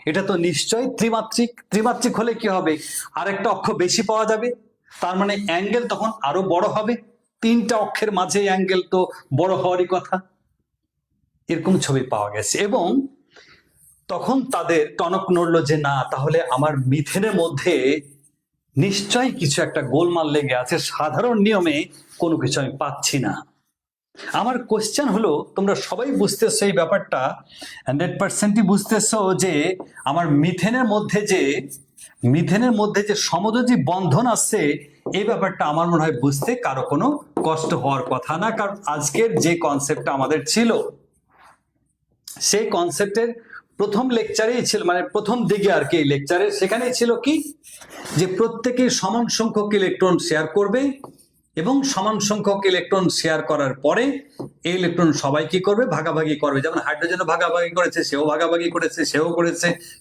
এটা তো নিশ্চয়ই ত্রিমাত্রিক। ত্রিমাত্রিক হলে কি হবে, আরেকটা অক্ষ বেশি পাওয়া যাবে, তার মানে অ্যাঙ্গেল তখন আরো বড় হবে। তিনটা অক্ষের মাঝে অ্যাঙ্গেল তো বড় হওয়ারই কথা। এরকম ছবি পাওয়া গেছে, এবং তখন তাদের টনক নড়লো যে না, তাহলে আমার মিথেনের মধ্যে নিশ্চয়ই কিছু একটা গোলমাল লেগে আছে, সাধারণ নিয়মে কোনো কিছু আমি পাচ্ছি না। আমার কোশ্চেন হলো, তোমরা সবাই বুঝতেছো এই ব্যাপারটা, 100%ই বুঝতেছো যে আমার মিথেনের মধ্যে যে সমযোজী বন্ধন আছে, এই ব্যাপারটা আমার মনে হয় বুঝতে কারো কোনো কষ্ট হওয়ার কথা না। কারণ আজকের যে কনসেপ্টটা আমাদের ছিল, সেই কনসেপ্টের প্রথম লেকচারেই ছিল, মানে প্রথম দিকে আর কি লেকচারে, সেখানেই ছিল কি, যে প্রত্যেকে সমান সংখ্যক ইলেকট্রন শেয়ার করবে, এবং সমান সংখ্যক ইলেকট্রন শেয়ার করার পরে এই ইলেকট্রন সবাই কি করবে, ভাগাভাগি করবে। যেমন হাইড্রোজেন ভাগাভাগি করেছে, সেও ভাগাভাগি করেছে,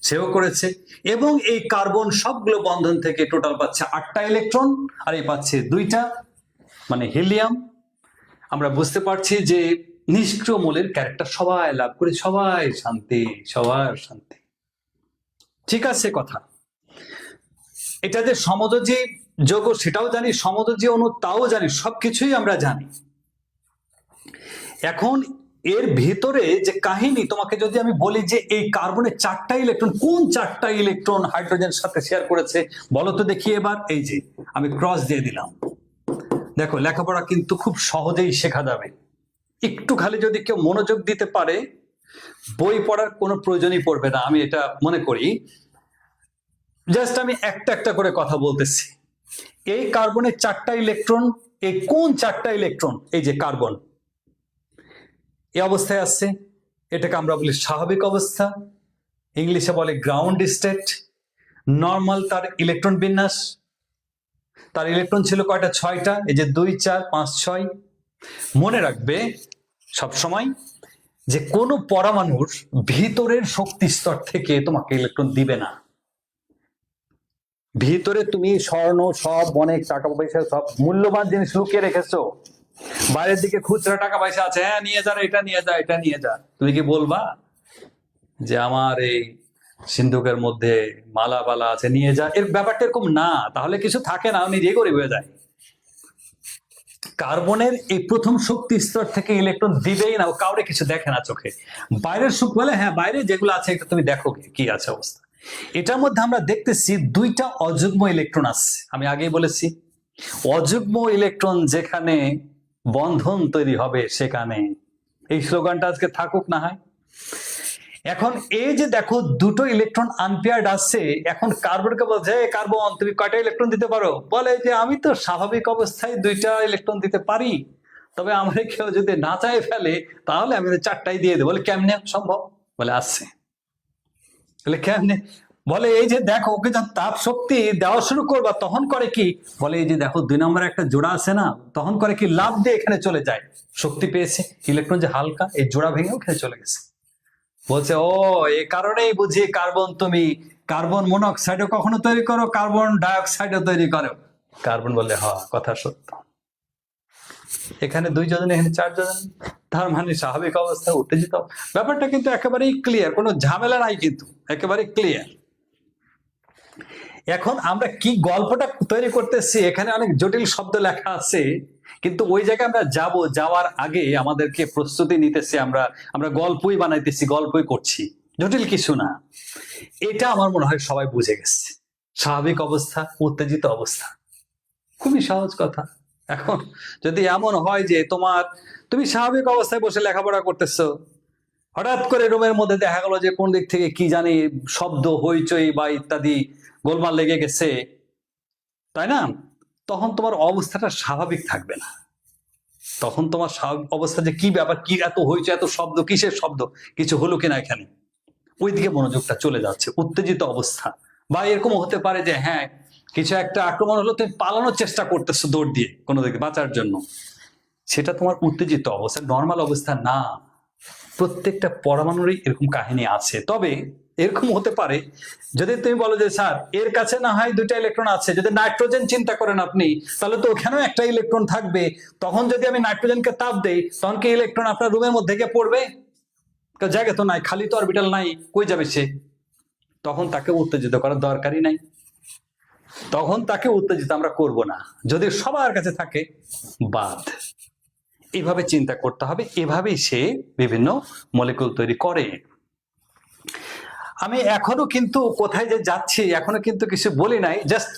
সেও করেছে, এবং এই কার্বন সবগুলো বন্ধন থেকে টোটাল পাচ্ছে 8টা ইলেকট্রন, আর এই পাচ্ছে 2টা, মানে হিলিয়াম। আমরা বুঝতে পারছি যে নিষ্ক্রিয় মৌলের ক্যারেক্টার সবাই লাভ করে, সবাই শান্তি, সবার শান্তি। ঠিক আছে কথা। এটা যে সমযোজী যৌগ সেটাও জানি, সমযোজী অণু তাও জানি, সবকিছুই আমরা জানি। এখন এর ভিতরে যে কাহিনী, তোমাকে যদি আমি বলি যে এই কার্বনের 4টা ইলেকট্রন, কোন 4টা ইলেকট্রন হাইড্রোজেনের সাথে শেয়ার করেছে বলো তো দেখি এবার। এই যে আমি ক্রস দিয়ে দিলাম, দেখো লেখাপড়া কিন্তু খুব সহজেই শেখা যাবে, একটু খালি যদি কেউ মনোযোগ দিতে পারে, বই পড়ার কোনো প্রয়োজনই পড়বে না, আমি এটা মনে করি। জাস্ট আমি একটা একটা করে কথা বলতেছি। এই কার্বনের 4টা ইলেকট্রন, এই কোন 4টা ইলেকট্রন, এই যে কার্বন এই অবস্থায় আছে, এটাকে আমরা বলি স্বাভাবিক অবস্থা, ইংলিশে বলে গ্রাউন্ড স্টেট। নর্মাল তার ইলেকট্রন বিন্যাস, তার ইলেকট্রন ছিল কয়টা, 6টা, এই যে 2 4 5 6। মনে রাখবে সবসময় যে কোনো পরমাণুর ভিতরের শক্তি স্তর থেকে তোমাকে ইলেকট্রন দিবে না। ভিতরে তুমি স্বর্ণ, সব অনেক টাকা পয়সা, সব মূল্যবান জিনিস লুকিয়ে রেখেছো, বাইরের দিকে খুচরা টাকা পয়সা আছে, হ্যাঁ নিয়ে যা, এটা নিয়ে যা, এটা নিয়ে যা, তুমি কি বলবা যে আমার এই সিন্ধুকের মধ্যে মালা বালা আছে, নিয়ে যা? এর ব্যাপারটা এরকম না, তাহলে কিছু থাকে না, নিজেই গরিব হয়ে যায়। কার্বনের এই প্রথম শক্তি স্তর থেকে ইলেকট্রন দিবেই না, ও কাউরে কিছু দেখে না চোখে। বাইরের সুখ বলে, হ্যাঁ বাইরে যেগুলো আছে এটা তুমি দেখো কি আছে অবস্থা। এটার মধ্যে আমরা দেখতেছি 2টা অযুগ্ম ইলেকট্রন আছে। আমি আগেই বলেছি, অযুগ্ম ইলেকট্রন যেখানে বন্ধন তৈরি হবে সেখানে, এই স্লোগানটা আজকে থাকুক না হয়। এখন এই যে দেখো 2টো ইলেকট্রন আনপেয়ার্ড আছে, এখন কার্বনকে বলছে, কার্বন তুমি কয়টা ইলেকট্রন দিতে পারো? বলে যে আমি তো স্বাভাবিক অবস্থায় 2টা ইলেকট্রন দিতে পারি, তবে আমার কেউ যদি না চাই ফেলে তাহলে আমি 4টাই দিয়ে দেবো। বলে কেমনে সম্ভব? বলে আসছে। বলে কেমনে? বলে এই যে দেখো, ওকে যখন তাপ শক্তি দেওয়া শুরু করবা তখন করে কি, বলে এই যে দেখো 2 নম্বরে একটা জোড়া আছে না, তখন করে কি, লাভ দিয়ে এখানে চলে যায়, শক্তি পেয়েছে, ইলেকট্রন যে হালকা, এই জোড়া ভেঙে ওখানে চলে গেছে। বলছে ও এই কারণেই বুঝি কার্বন, তুমি কার্বন মনোক্সাইডও কখনো তৈরি করো, কার্বন ডাইঅক্সাইডও তৈরি করো। কার্বন বলে হ্যাঁ কথা সত্য, এখানে 2 জন, এখানে 4 জন, তার মানে স্বাভাবিক অবস্থায় উত্তেজিত। ব্যাপারটা কিন্তু একেবারেই ক্লিয়ার, কোনো ঝামেলা নাই, কিন্তু একেবারে ক্লিয়ার। এখন আমরা কি গল্পটা তৈরি করতেছি, এখানে অনেক জটিল শব্দ লেখা আছে, কিন্তু ওই জায়গায় আমরা যাওয়ার আগে আমাদেরকে প্রস্তুতি নিতেছি, আমরা আমরা গল্পই বানাইতেছি, গল্পই করছি, জটিল কিছু না। এটা আমার মনে হয় সবাই বুঝে গেছে। স্বাভাবিক অবস্থা, উত্তেজিত অবস্থা, খুবই সহজ কথা। এখন যদি এমন হয় যে তুমি স্বাভাবিক অবস্থায় বসে লেখাপড়া করতেছো, হঠাৎ করে রুমের মধ্যে দেখা গেল যে কোন দিক থেকে কি জানি শব্দ, হইচই বা ইত্যাদি গোলমাল লেগে গেছে, তাই না? তখন তোমার অবস্থাটা স্বাভাবিক থাকবে না। তখন তোমার স্বাভাবিক অবস্থা যে কি ব্যাপার, কি এত হইচই, এত শব্দ, কিসের শব্দ, কিছু হলো কিনা এখানে, ওইদিকে মনোযোগটা চলে যাচ্ছে, উত্তেজিত অবস্থা। বা এরকম হতে পারে যে হ্যাঁ, কিছু একটা আক্রমণ হলো, তুমি পালানোর চেষ্টা করতেছো দৌড় দিয়ে কোনো দিকে বাঁচার জন্য, সেটা তোমার উত্তেজিত অবস্থা, নর্মাল অবস্থা না। প্রত্যেকটা পরমাণুরই এরকম কাহিনী আছে। তবে এরকম হতে পারে যদি তুমি বলো যে স্যার এর কাছে না হয় দুইটা ইলেকট্রন আছে, যদি নাইট্রোজেন চিন্তা করেন আপনি, তাহলে তো ওখানেও একটা ইলেকট্রন থাকবে। তখন যদি আমি নাইট্রোজেনকে তাপ দেই, তখন কি ইলেকট্রন আপনার রুমের মধ্যে গিয়ে পড়বে? জায়গা তো নাই, খালি তো অরবিটাল নাই, কই যাবে সে? তখন তাকে উত্তেজিত করার দরকারই নাই, তখন তাকে উত্তেজিত আমরা করব না। যদি সবার কাছে থাকে বাদ। এইভাবে চিন্তা করতে হবে, এভাবেই সে বিভিন্ন মলিকুল তৈরি করে। আমি এখনো কিন্তু কোথায় যে যাচ্ছি এখনো কিন্তু কিছু বলি নাই, জাস্ট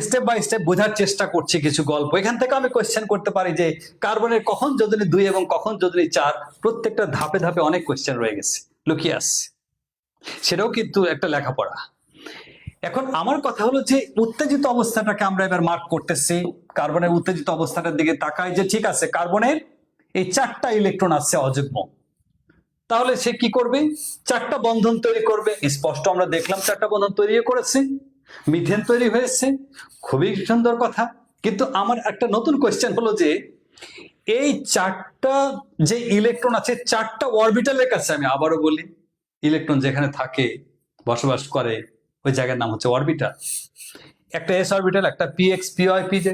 স্টেপ বাই স্টেপ বোঝার চেষ্টা করছি কিছু গল্প। এখান থেকে আমি কোয়েশ্চেন করতে পারি যে কার্বনের কখন যোজনী 2 এবং কখন যোজনী 4, প্রত্যেকটা ধাপে ধাপে অনেক কোয়েশ্চেন রয়ে গেছে, লুকিয়ে আসছে, সেটাও কিন্তু একটা লেখাপড়া। এখন আমার কথা হলো যে উত্তেজিত অবস্থাটাকে আমরা এবার মার্ক করতেছি। কার্বনের উত্তেজিত অবস্থাটার দিকে তাকাই যে ঠিক আছে, কার্বনের এই 4টা ইলেকট্রন আছে অযুগ্ম, তাহলে সে কি করবে? 4টা বন্ধন তৈরি করবে। স্পষ্ট আমরা দেখলাম 4টা বন্ধন তৈরি করেছে, মিথেন তৈরি হয়েছে, খুবই সুন্দর কথা। কিন্তু আমার একটা নতুন কোয়েশ্চেন হলো যে এই 4টা যে ইলেকট্রন আছে, 4টা অরবিটালের কাছে, আমি আবারও বলি, ইলেকট্রন যেখানে থাকে, বসবাস করে, ওই জায়গার নাম হচ্ছে অরবিটাল। একটা এস অরবিটাল, একটা পিএক্স, পিওয়াই, পিজে,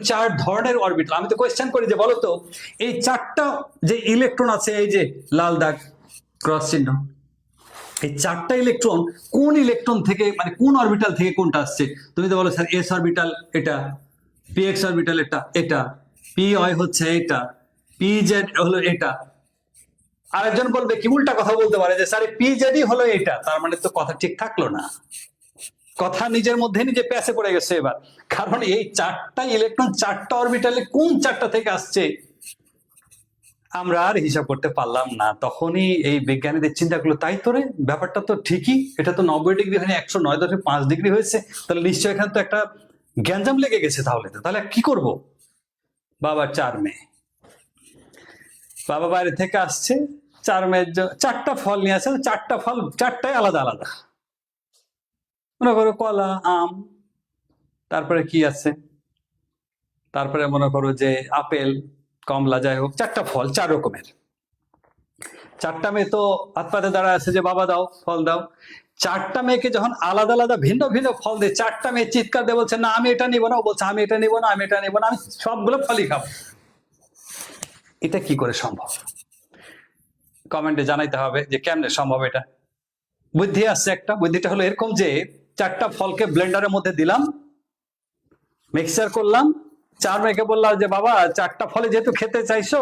4 ধরনের অরবিটাল। আমি তো কোয়েশ্চেন করি যে বলতো এই 4টা যে ইলেকট্রন আছে, এই যে লাল দাগ ক্রস চিহ্ন, এই 4টা ইলেকট্রন কোন ইলেকট্রন থেকে, মানে কোন অরবিটাল থেকে কোনটা আসছে? তুমি তো বলো স্যার এস অরবিটাল এটা, পিএক্স অরবিটাল এটা, পিওয়াই হচ্ছে এটা, পিজেড হলো এটা। আরেকজন বলবে কি, উল্টা কথা বলতে পারে যে স্যার পিজেডই হলো এটা, তার মানে তো কথা ঠিক থাকলো না, কথা নিজের মধ্যে নিজে প্যাসে পড়ে গেছে এবার। কারণ এই 4টা ইলেকট্রন 4টা অরবিটালে কোন 4টা থেকে আসছে আমরা আর হিসাব করতে পারলাম না। তখনই এই বিজ্ঞানীদের চিন্তা করলো, তাই তো রে, ব্যাপারটা তো ঠিকই, এটা তো 90 ডিগ্রি হয়নি, 109.5 ডিগ্রি হয়েছে, তাহলে নিশ্চয়ই এখানে তো একটা গ্যাঞ্জাম লেগে গেছে। তাহলে কি করব? বাবা 4 মেয়ে, বাবা বাইরে থেকে আসছে, 4 মেয়ের 4টা ফল নিয়ে আসে, 4টা ফল 4টাই আলাদা আলাদা, মনে করো কলা, আম, তারপরে কি আছে, তারপরে মনে করো যে আপেল, কমলা, যাই হোক 4টা ফল, 4 রকমের। 4টা মেয়ে তো হাত পাতে দাঁড়ায় আছে যে বাবা দাও, ফল দাও। 4টা মেয়েকে যখন আলাদা আলাদা ভিন্ন ভিন্ন ফল দেয়, 4টা মেয়ে চিৎকার দিয়ে বলছে না আমি এটা নিব না, ও বলছে আমি এটা নিব না, আমি এটা নিব না, আমি সবগুলো ফলই খাবো। এটা কি করে সম্ভব? কমেন্টে জানাইতে হবে যে কেমনে সম্ভব এটা। বুদ্ধি আছে একটা, বুদ্ধিটা হলো এরকম যে 4টা ফলকে ব্লেন্ডারের মধ্যে দিলাম, মিক্সচার করলাম, 4 মেয়েকে বললাম যে বাবা 4টা ফলে যেহেতু খেতে চাইছো,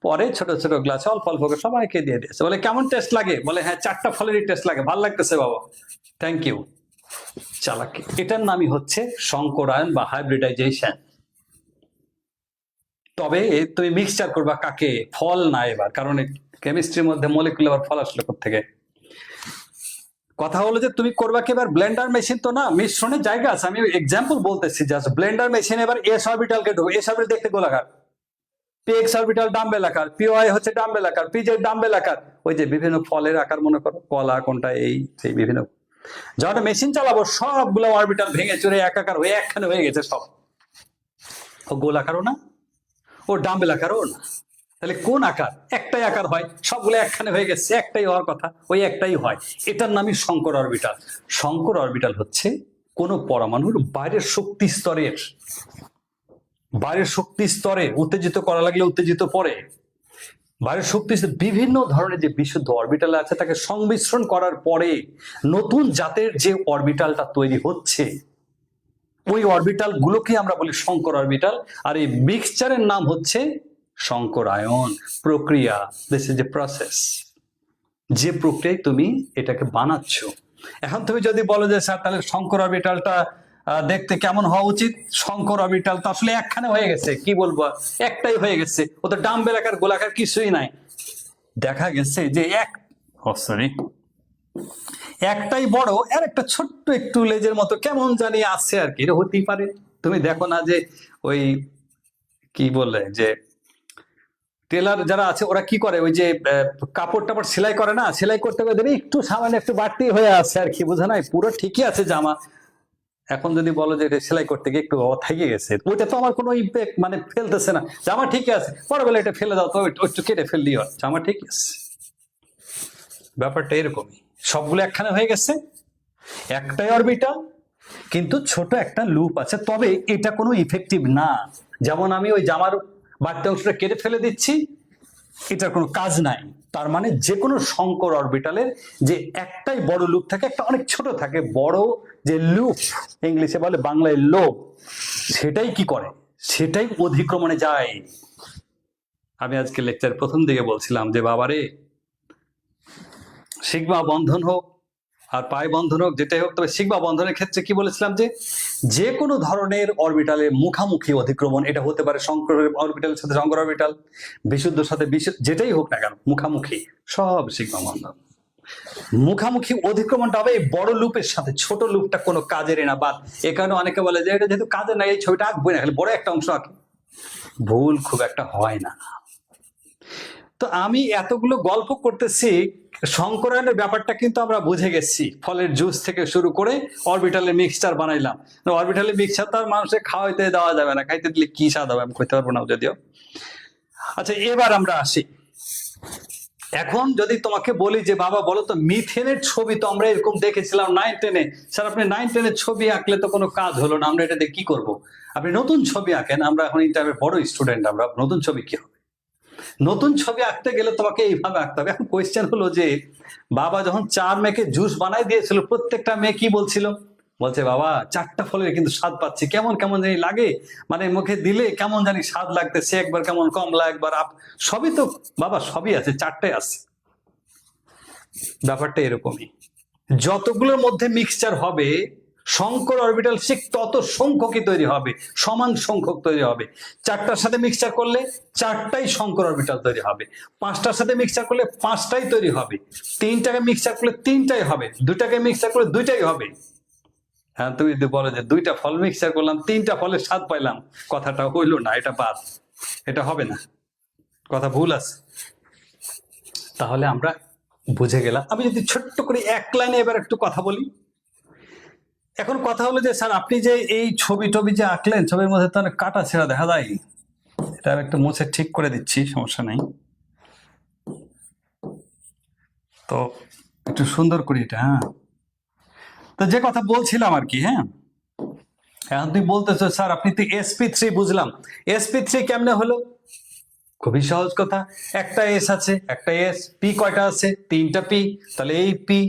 পরে ছোট ছোট গ্লাসে অল্প অল্প করে সবাইকে দিয়ে দিয়েছে। বলে কেমন টেস্ট লাগে? বলে হ্যাঁ 4টা ফলেরই টেস্ট লাগে, ভালো লাগতেছে বাবা, থ্যাংক ইউ। চালাকি, এটার নামই হচ্ছে সংকরায়ন বা হাইব্রিডাইজেশন। তবে তুমি মিক্সচার করবা কাকে? ফল না এবার, কারণ কেমিস্ট্রির মধ্যে মলিকুল আবার ফল আসলো থেকে। কথা হলো যে তুমি করবা কি এবার ব্লেন্ডার মেশিন তো না, মিশ্রণের জায়গা আছে, আমি এক্সাম্পল বলতেছি জাস্ট। ব্লেন্ডার মেশিন এবার এস অরবিটালকে ঢোকো, এস অরবিটাল দেখতে গোলাকার, পিএক্স অরবিটাল ডাম্বেল আকার, পিওয়াই হচ্ছে ডাম্বেল আকার, পিজেড ডাম্বেল আকার, ওই যে বিভিন্ন ফলের আকার, মনে করো কলা কোনটা, এই সেই বিভিন্ন। যখন মেশিন চালাবো সবগুলো অরবিটাল ভেঙে চুরে একাকার হয়ে একখানে হয়ে গেছে সব। ও গোল আকারও না, ও ডাম্বেল আকারও না, তাহলে কোন আকার? একটাই আকার হয়, সবগুলো একখানে হয়ে গেছে, একটাই হওয়ার কথা, ওই একটাই হয়। এটার নামই সংকর অরবিটাল। সংকর অরবিটাল হচ্ছে কোন পরমাণুর বাইরের শক্তি স্তরে উত্তেজিত করা লাগলে উত্তেজিত পরে, বাইরের শক্তি বিভিন্ন ধরনের যে বিশুদ্ধ অরবিটাল আছে তাকে সংমিশ্রণ করার পরে নতুন জাতের যে অরবিটালটা তৈরি হচ্ছে, ওই অরবিটাল গুলোকে আমরা বলি সংকর অরবিটাল, আর এই মিক্সচারের নাম হচ্ছে সংকরায়ন প্রক্রিয়া। দিস ইজ এ প্রসেস, যে প্রক্রিয়ায় তুমি এটাকে বানাচ্ছ। এখন তুমি যদি বলো যে স্যার তাহলে সংকর অরবিটালটা দেখতে কেমন হওয়া উচিত, সংকর অরবিটাল তো আসলে একখানে হয়ে গেছে, কি বলবো, একটাই হয়ে গেছে, ও তো ডাম্বেল আকার গোলাকার কিছুই নাই। দেখা গেছে যে একটাই বড় আর একটা ছোট্ট একটু লেজের মতো কেমন জানি আছে আর কি, এটা হতেই পারে। তুমি দেখো না যে ওই কি বললে যে টেলার যারা আছে ওরা কি করে, ওই যে কাপড় টাপড় সেলাই করে না, সেলাই করতে গেলে একটু সামান্য একটু বাড়তি হয়ে আছে আর কি, বোঝা নাই, পুরো ঠিকই আছে জামা। এখন যদি বলো যে সেলাই করতে গিয়ে একটু থেকে গেছে, ওইটা তো আমার কোনো ইম্প্যাক্ট মানে ফেলতেছে না, জামা ঠিকই আছে, পরে বলে এটা ফেলে দাও তো, একটু কেটে ফেললেই হয়, জামা ঠিকই আছে। ব্যাপারটা এরকমই, সবগুলো একখানে হয়ে গেছে, একটাই অরবিটাল কিন্তু ছোট একটা লুপ আছে, তবে এটা কোনো ইফেক্টিভ না। যেমন আমি ওই জামার বাড়তি অংশটা কেটে ফেলে দিচ্ছি, এটার কোনো কাজ নাই। তার মানে যে কোনো সংকর অরবিটালের যে একটাই বড় লুপ থাকে, একটা অনেক ছোট থাকে, বড় যে লুপ ইংলিশে বলে, বাংলায় লোব, সেটাই কি করে, সেটাই অধিক্রমণে যায়। আমি আজকে লেকচার প্রথম দিকে বলছিলাম যে বাবারে, সিগমা বন্ধন হোক আর পাই বন্ধন হোক, যেটাই হোক, তবে সিগমা বন্ধনের ক্ষেত্রে কি বলেছিলাম যে কোনো ধরনের অরবিটালের মুখামুখি অধিক্রমণ, এটা হতে পারে সংকর অরবিটালের সাথে সংকর অরবিটাল, বিশুদ্ধর সাথে যেটাই হোক না কেন, মুখামুখি সব সিগমা বন্ধন। মুখামুখি অধিক্রমণটা হবে এই বড় লুপের সাথে, ছোট লুপটা কোনো কাজের না, বাদ। এ কারণে অনেকে বলে যে এটা যেহেতু কাজের না, এই ছবিটা আঁকবই না, খালি বড় একটা অংশ আঁকে। ভুল খুব একটা হয় না। তো আমি এতগুলো গল্প করতেছি, সংকরায়নের ব্যাপারটা কিন্তু আমরা বুঝে গেছি, ফলের জুস থেকে শুরু করে অরবিটালের মিক্সচার বানাইলাম। অরবিটালের মিক্সচার তো আর মানুষের খাওয়াইতে দেওয়া যাবে না, খাইতে দিলে কি স্বাদ হবে আমি কইতে পারবো না যদিও। আচ্ছা, এবার আমরা আসি, এখন যদি তোমাকে বলি যে বাবা বলো তো, মিথেনের ছবি তো আমরা এরকম দেখেছিলাম 9-10-এ, স্যার আপনি 9-10-এর ছবি আঁকলে তো কোনো কাজ হলো না, আমরা এটা দিয়ে কি করবো? আপনি নতুন ছবি আঁকেন, আমরা এখন এই টাইপের বড় স্টুডেন্ট, আমরা নতুন ছবি কি হবে? নতুন ছবি আঁকতে গেলে তোমাকে এইভাবে আঁকতে হবে। এখন কোয়েশ্চেন হলো যে বাবা যখন 4 মেয়েকে জুস বানাই দিয়েছিল, প্রত্যেকটা মেয়ে কি বলছিল? বলছে বাবা 4টা ফলের কিন্তু স্বাদ পাচ্ছি, কেমন কেমন জানি লাগে, মানে মুখে দিলে কেমন জানি স্বাদ লাগতেছে, একবার কেমন কমলা, একবার সবই তো বাবা, সবই আছে, 4টাই আছে। ব্যাপারটা এরকমই, যতগুলোর মধ্যে মিক্সচার হবে সংকর অরবিটাল ঠিক তত সংখ্যকই তৈরি হবে, সমান সংখ্যক তৈরি হবে। 4টার সাথে মিক্সচার করলে 4টাই সংকর অরবিটাল তৈরি হবে, 5টার সাথে মিক্সচার করলে 5টাই তৈরি হবে, 3টাকে মিক্সচার করলে 3টাই হবে, 2টাকে মিক্সচার করলে 2টাই হবে। হ্যাঁ, তুমি যদি বলো যে 2টা ফল মিক্সচার করলাম, 3টা ফলের স্বাদ পাইলাম, কথাটা হইলো না, এটা বাদ, এটা হবে না, কথা ভুল আছে। তাহলে আমরা বুঝে গেলাম। আমি যদি ছোট্ট করে এক লাইনে এবার একটু কথা বলি। এখন কথা হলো যে স্যার আপনি যে এই ছবি যে আঁকলেন, ছবির মধ্যে তো অনেক কাটা ছেঁড়া দেখা যায়, এটা একটু মুছে ঠিক করে দিচ্ছি, সমস্যা নেই। তো একটু সুন্দর করি এটা। হ্যাঁ, তো যে কথা বলছিলাম আর কি, হ্যাঁ, এখন তুই বলতেছো স্যার আপনি তো sp3 বুঝলাম, sp3 কেমনে হলো? খুবই সহজ কথা, একটা এস আছে, একটা এস, পি কয়টা আছে? 3টা পি, তাহলে এই পি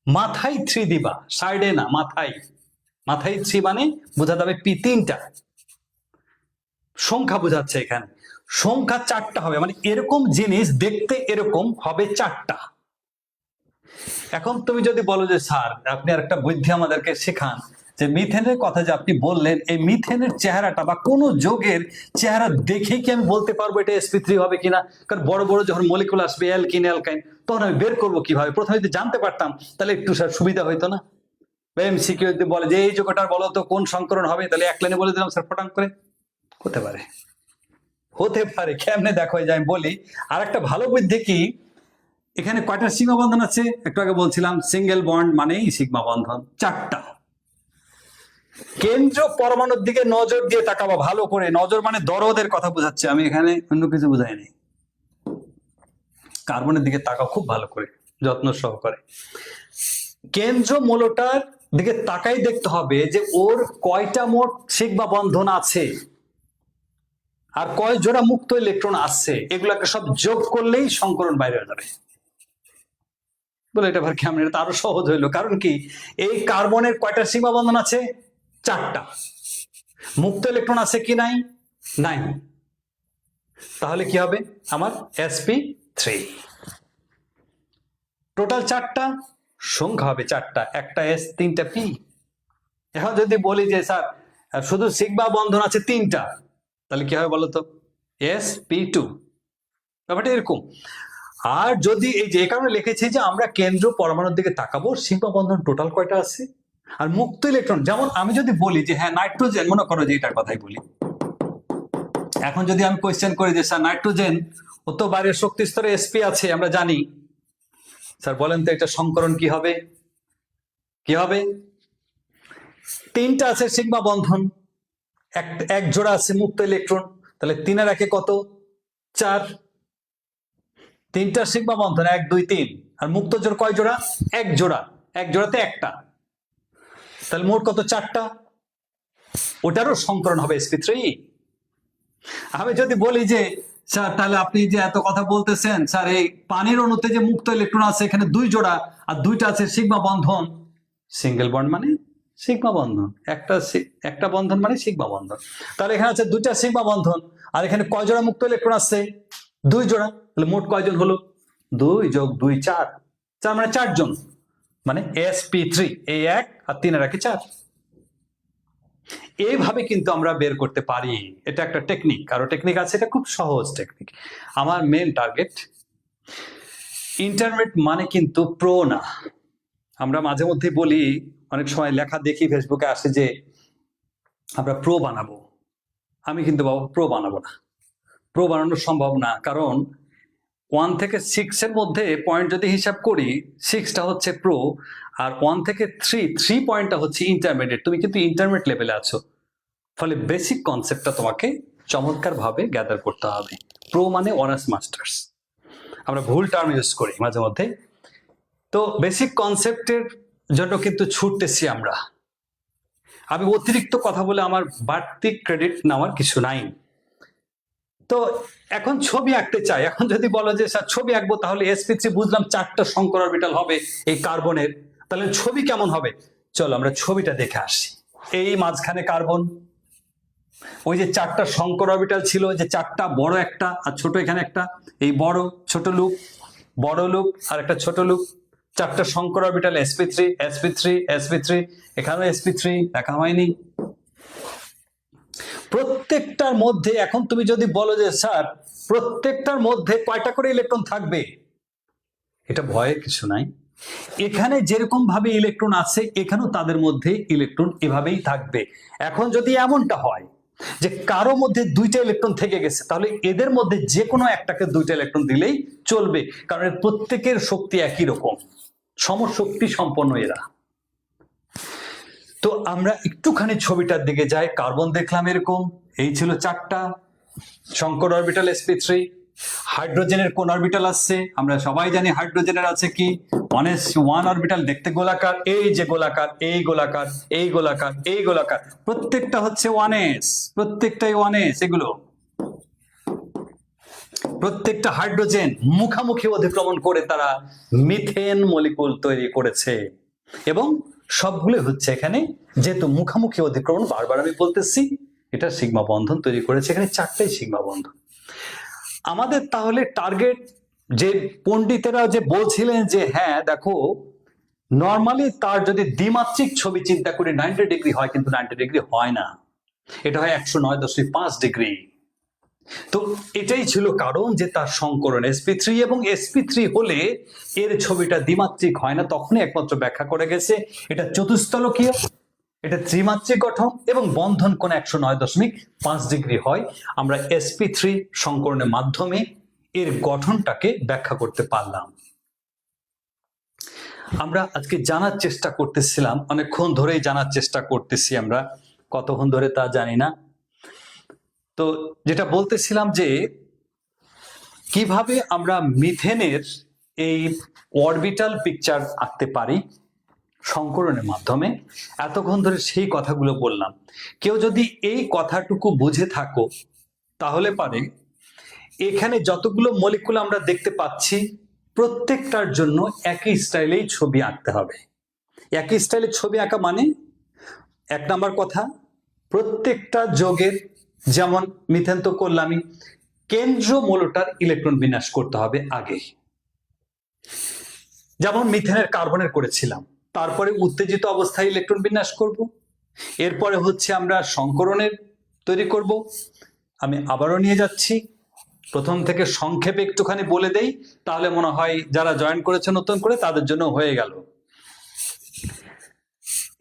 মাথায় 3 দিবা, সাইডে না, মাথায় 3 মানে বোঝা যাবে পি 3টা, সংখ্যা বোঝাচ্ছে এখানে, সংখ্যা 4টা হবে, মানে এরকম জিনিস দেখতে এরকম হবে 4টা। এখন তুমি যদি বলো যে স্যার আপনি আর একটা বুদ্ধি আমাদেরকে শেখান, যে মিথেনের কথা যে আপনি বললেন, এই মিথেনের চেহারাটা বা কোন যৌগের চেহারা দেখে কি আমি বলতে পারবো এটা sp3 হবে কিনা? কারণ বড় বড় যখন মলিকুল আসবে, অ্যালকিন অ্যালকাইন, তখন আমি বের করবো কিভাবে? প্রথমে যদি জানতে পারতাম তাহলে একটু স্যার সুবিধা হইতো না? এমসিকিউ যদি বলে যে এই যৌগটার বলো তো কোন সংকরণ হবে, তাহলে এক লাইনে বলে দিলাম স্যার, ফটাং করে হতে পারে, কেমনে দেখো, যে আমি বলি। আর একটা ভালো বুদ্ধি কি, এখানে কয়টা সিগমা বন্ধন আছে একটু আগে বলছিলাম, সিঙ্গেল বন্ড মানেই সিগমা বন্ধন 4টা। কেন্দ্র পরমাণুর দিকে নজর দিয়ে তাকাবো ভালো করে, নজর মানে দরদের কথা বোঝাচ্ছে, আমি এখানে অন্য কিছু বুঝাইনি। কার্বনের দিকে তাকাও খুব ভালো করে, যত্ন সহকারে। কেন্দ্র মূলটার দিকে তাকাই দেখতে হবে যে ওর কয়টা মোট সিগমা বন্ধন আছে আর কয় জোড়া মুক্ত ইলেকট্রন আছে, এগুলাকে সব যোগ করলেই সংকরণ বাইরে হয়ে যাবে। বলে এটা ভার কেমন? এটা আরো সহজ হইলো, কারণ কি এই কার্বনের কয়টা সিগমা বন্ধন আছে? 4টা। মুক্ত ইলেকট্রন আছে কি নাই? নাই। তাহলে কি হবে? আমার sp3 টোটাল 4টা, সংখ্যা হবে 4টা, একটা s 3টা p। এখন যদি বলি যে স্যার শুধু সিগমা বন্ধন আছে 3টা, তাহলে কি হবে বলতো? sp2। ব্যাপারটা এরকম। আর যদি এই যে কারণে লিখেছি যে আমরা কেন্দ্র পরমাণুর দিকে তাকাবো, সিগমা বন্ধন টোটাল কয়টা আছে, আর মুক্ত ইলেকট্রন যেমন আমি যদি বলি যে হ্যাঁ নাইট্রোজেন, মনে করো যে এটার কথাই বলি, এখন যদি আমি কোয়েশ্চেন করি যে স্যার নাইট্রোজেন ও তো বাইরের শক্তি স্তরে sp আছে আমরা জানি, স্যার বলেন তো এটা সংকরণ কি হবে? কি হবে? 3টা আছে সিগমা বন্ধন, এক জোড়া আছে মুক্ত ইলেকট্রন, তাহলে 3 আর 1 কত? 4। 3টা সিগমা বন্ধন 1 2 3, আর মুক্ত জোড় কয় জোড়া? এক জোড়া, এক জোড়াতে একটা, তাহলে মোট কত? 4টা। ওটারও সংকরণ হবে sp3। আমি যদি বলি যে স্যার তাহলে আপনি যে এত কথা বলতেছেন স্যার, এই পানির অণুতে যে মুক্ত ইলেকট্রন আছে এখানে 2 জোড়া আর 2টা আছে সিগমা বন্ধন, সিঙ্গেল বন্ড মানে সিগমা বন্ধন, একটা বন্ধন মানে সিগমা বন্ধন, তাহলে এখানে আছে 2টা সিগমা বন্ধন, আর এখানে কয় জোড়া মুক্ত ইলেকট্রন আছে? 2 জোড়া, তাহলে মোট কয়জন হলো? 2 যোগ 2 4, 4 মানে 4 জন, মানে sp3, এই 1 আর 3 আর 1 4। এইভাবে কিন্তু আমরা বের করতে পারি। এটা একটা টেকনিক, আরো টেকনিক আছে, এটা খুব সহজ টেকনিক। আমার মেন টার্গেট ইন্টারমিডিয়েট মানে কিন্তু প্রো না। আমরা মাঝে মধ্যে বলি, অনেক সময় লেখা দেখি ফেসবুকে আসে যে আমরা প্রো বানাবো। আমি কিন্তু বাবা প্রো বানাবো না, প্রো বানানো সম্ভব না, কারণ 1 থেকে 6 এর মধ্যে পয়েন্ট যদি হিসাব করি 6টা হচ্ছে প্রো, আর 1 থেকে 3 পয়েন্টটা হচ্ছে ইন্টারমিডিয়েট। তুমি কিন্তু ইন্টারমিডিয়েট লেভেলে আছো, ফলে বেসিক কনসেপ্টটা তোমাকে চমৎকার ভাবে গ্যাদার করতে হবে। প্রো মানে অনার্স মাস্টার্স, আমরা ভুল টার্ম ইউজ করি মাঝে মধ্যে। তো বেসিক কনসেপ্টের জন্য কিন্তু ছুটতেছি আমরা। আমি অতিরিক্ত কথা বলে আমার বাড়তি ক্রেডিট নেওয়ার কিছু নাই। তো এখন ছবি আঁকতে চাই। এখন যদি বলো যে স্যার ছবি আঁকবো, তাহলে sp3 বুঝলাম 4টা শঙ্কর অরবিটাল হবে এই কার্বনের, তাহলে ছবি কেমন হবে? চলো আমরা ছবিটা দেখে আসি। এই মাঝখানে কার্বন, ওই যে 4টা শঙ্কর অরবিটাল ছিল, যে 4টা বড় একটা আর ছোট এখানে একটা, এই বড় ছোট লুপ, বড় লুপ আর একটা ছোট লুপ, 4টা Shankar orbital sp3 sp3 sp3, এখানেও sp3 লেখা হয়নি। প্রত্যেকটার মধ্যে এখন তুমি যদি বলো যে স্যার প্রত্যেকটার মধ্যে কয়টা করে ইলেকট্রন থাকবে, এটা ভয়ের কিছু নাই। এখানে যেরকম ভাবে ইলেকট্রন আছে এখানেও তাদের মধ্যে ইলেকট্রন এভাবেই থাকবে। এখন যদি এমনটা হয় যে কারো মধ্যে 2টা ইলেকট্রন থেকে গেছে, তাহলে এদের মধ্যে যে কোনো একটাকে 2টা ইলেকট্রন দিলেই চলবে, কারণ প্রত্যেকের শক্তি একই রকম, সমশক্তি সম্পন্ন এরা। তো আমরা একটুখানি ছবিটার দিকে যাই। কার্বন দেখলাম এরকম, এই ছিল 4টা শঙ্কর অরবিটাল sp3। হাইড্রোজেনের কোন অরবিটাল আছে? আমরা সবাই জানি হাইড্রোজেনের আছে কি 1s1 অরবিটাল, দেখতে গোলাকার, এই যে গোলাকার, এই গোলাকার, এই গোলাকার, এই গোলাকার, প্রত্যেকটা হচ্ছে 1s, প্রত্যেকটাই 1s। এগুলো প্রত্যেকটা হাইড্রোজেন মুখামুখি অধিক্রমণ করে তারা মিথেন মলিকুল তৈরি করেছে, এবং সবগুলো হচ্ছে এখানে, যেহেতু মুখামুখি অধিক্রমণ, বারবার আমি বলতেছি, এটা সিগমা বন্ধন তৈরি করেছে, এখানে 4টাই সিগমা বন্ধন। আমাদের তাহলে টার্গেট, যে পণ্ডিতেরা যে বলছিলেন যে হ্যাঁ দেখো নর্মালি তার যদি দ্বিমাত্রিক ছবি চিন্তা করি 90 ডিগ্রি হয়, কিন্তু 90 ডিগ্রি হয় না, এটা হয় 109.5 ডিগ্রি। তো এটাই ছিল কারণ যে তার সংকরণ sp3, এবং sp3 হলে এর ছবিটা দ্বিমাত্রিক হয় না। তখনই একমাত্র ব্যাখ্যা করে গেছে এটা চতুস্তলকীয়, এটা ত্রিমাত্রিক গঠন, এবং বন্ধন কোণ 109.5 ডিগ্রি হয়। আমরা sp3 সংকরণের মাধ্যমে এর গঠনটাকে ব্যাখ্যা করতে পারলাম। আমরা আজকে জানার চেষ্টা করতেছিলাম, অনেকক্ষণ ধরেই জানার চেষ্টা করতেছি, আমরা কতক্ষণ ধরে তা জানি না। তো যেটা বলতেছিলাম যে কিভাবে আমরা মিথেনের এই অরবিটাল পিকচার আঁকতে পারি সংকরণের মাধ্যমে, এতক্ষণ ধরে সেই কথাগুলো বললাম। কেউ যদি এই কথাটুকু বুঝে থাকো, তাহলে পারে এখানে যতগুলো মলিকুল আমরা দেখতে পাচ্ছি প্রত্যেকটার জন্য একই স্টাইলেই ছবি আঁকতে হবে। একই স্টাইলে ছবি আঁকা মানে এক নাম্বার কথা, প্রত্যেকটা যৌগের, যেমন মিথেন তো করলামই, কেন্দ্র মৌলটার ইলেকট্রন বিন্যাস করতে হবে আগে। যেমন মিথেনের কার্বনের করেছিলাম, তারপরে উত্তেজিত অবস্থায় ইলেকট্রন বিন্যাস করব, এরপরে হচ্ছে আমরা সংকরণের তৈরি করব। আমি আবারও নিয়ে যাচ্ছি, প্রথম থেকে সংক্ষেপে একটুখানি বলে দেই, তাহলে মনে হয় যারা জয়েন করেছে নতুন করে তাদের জন্য হয়ে গেল।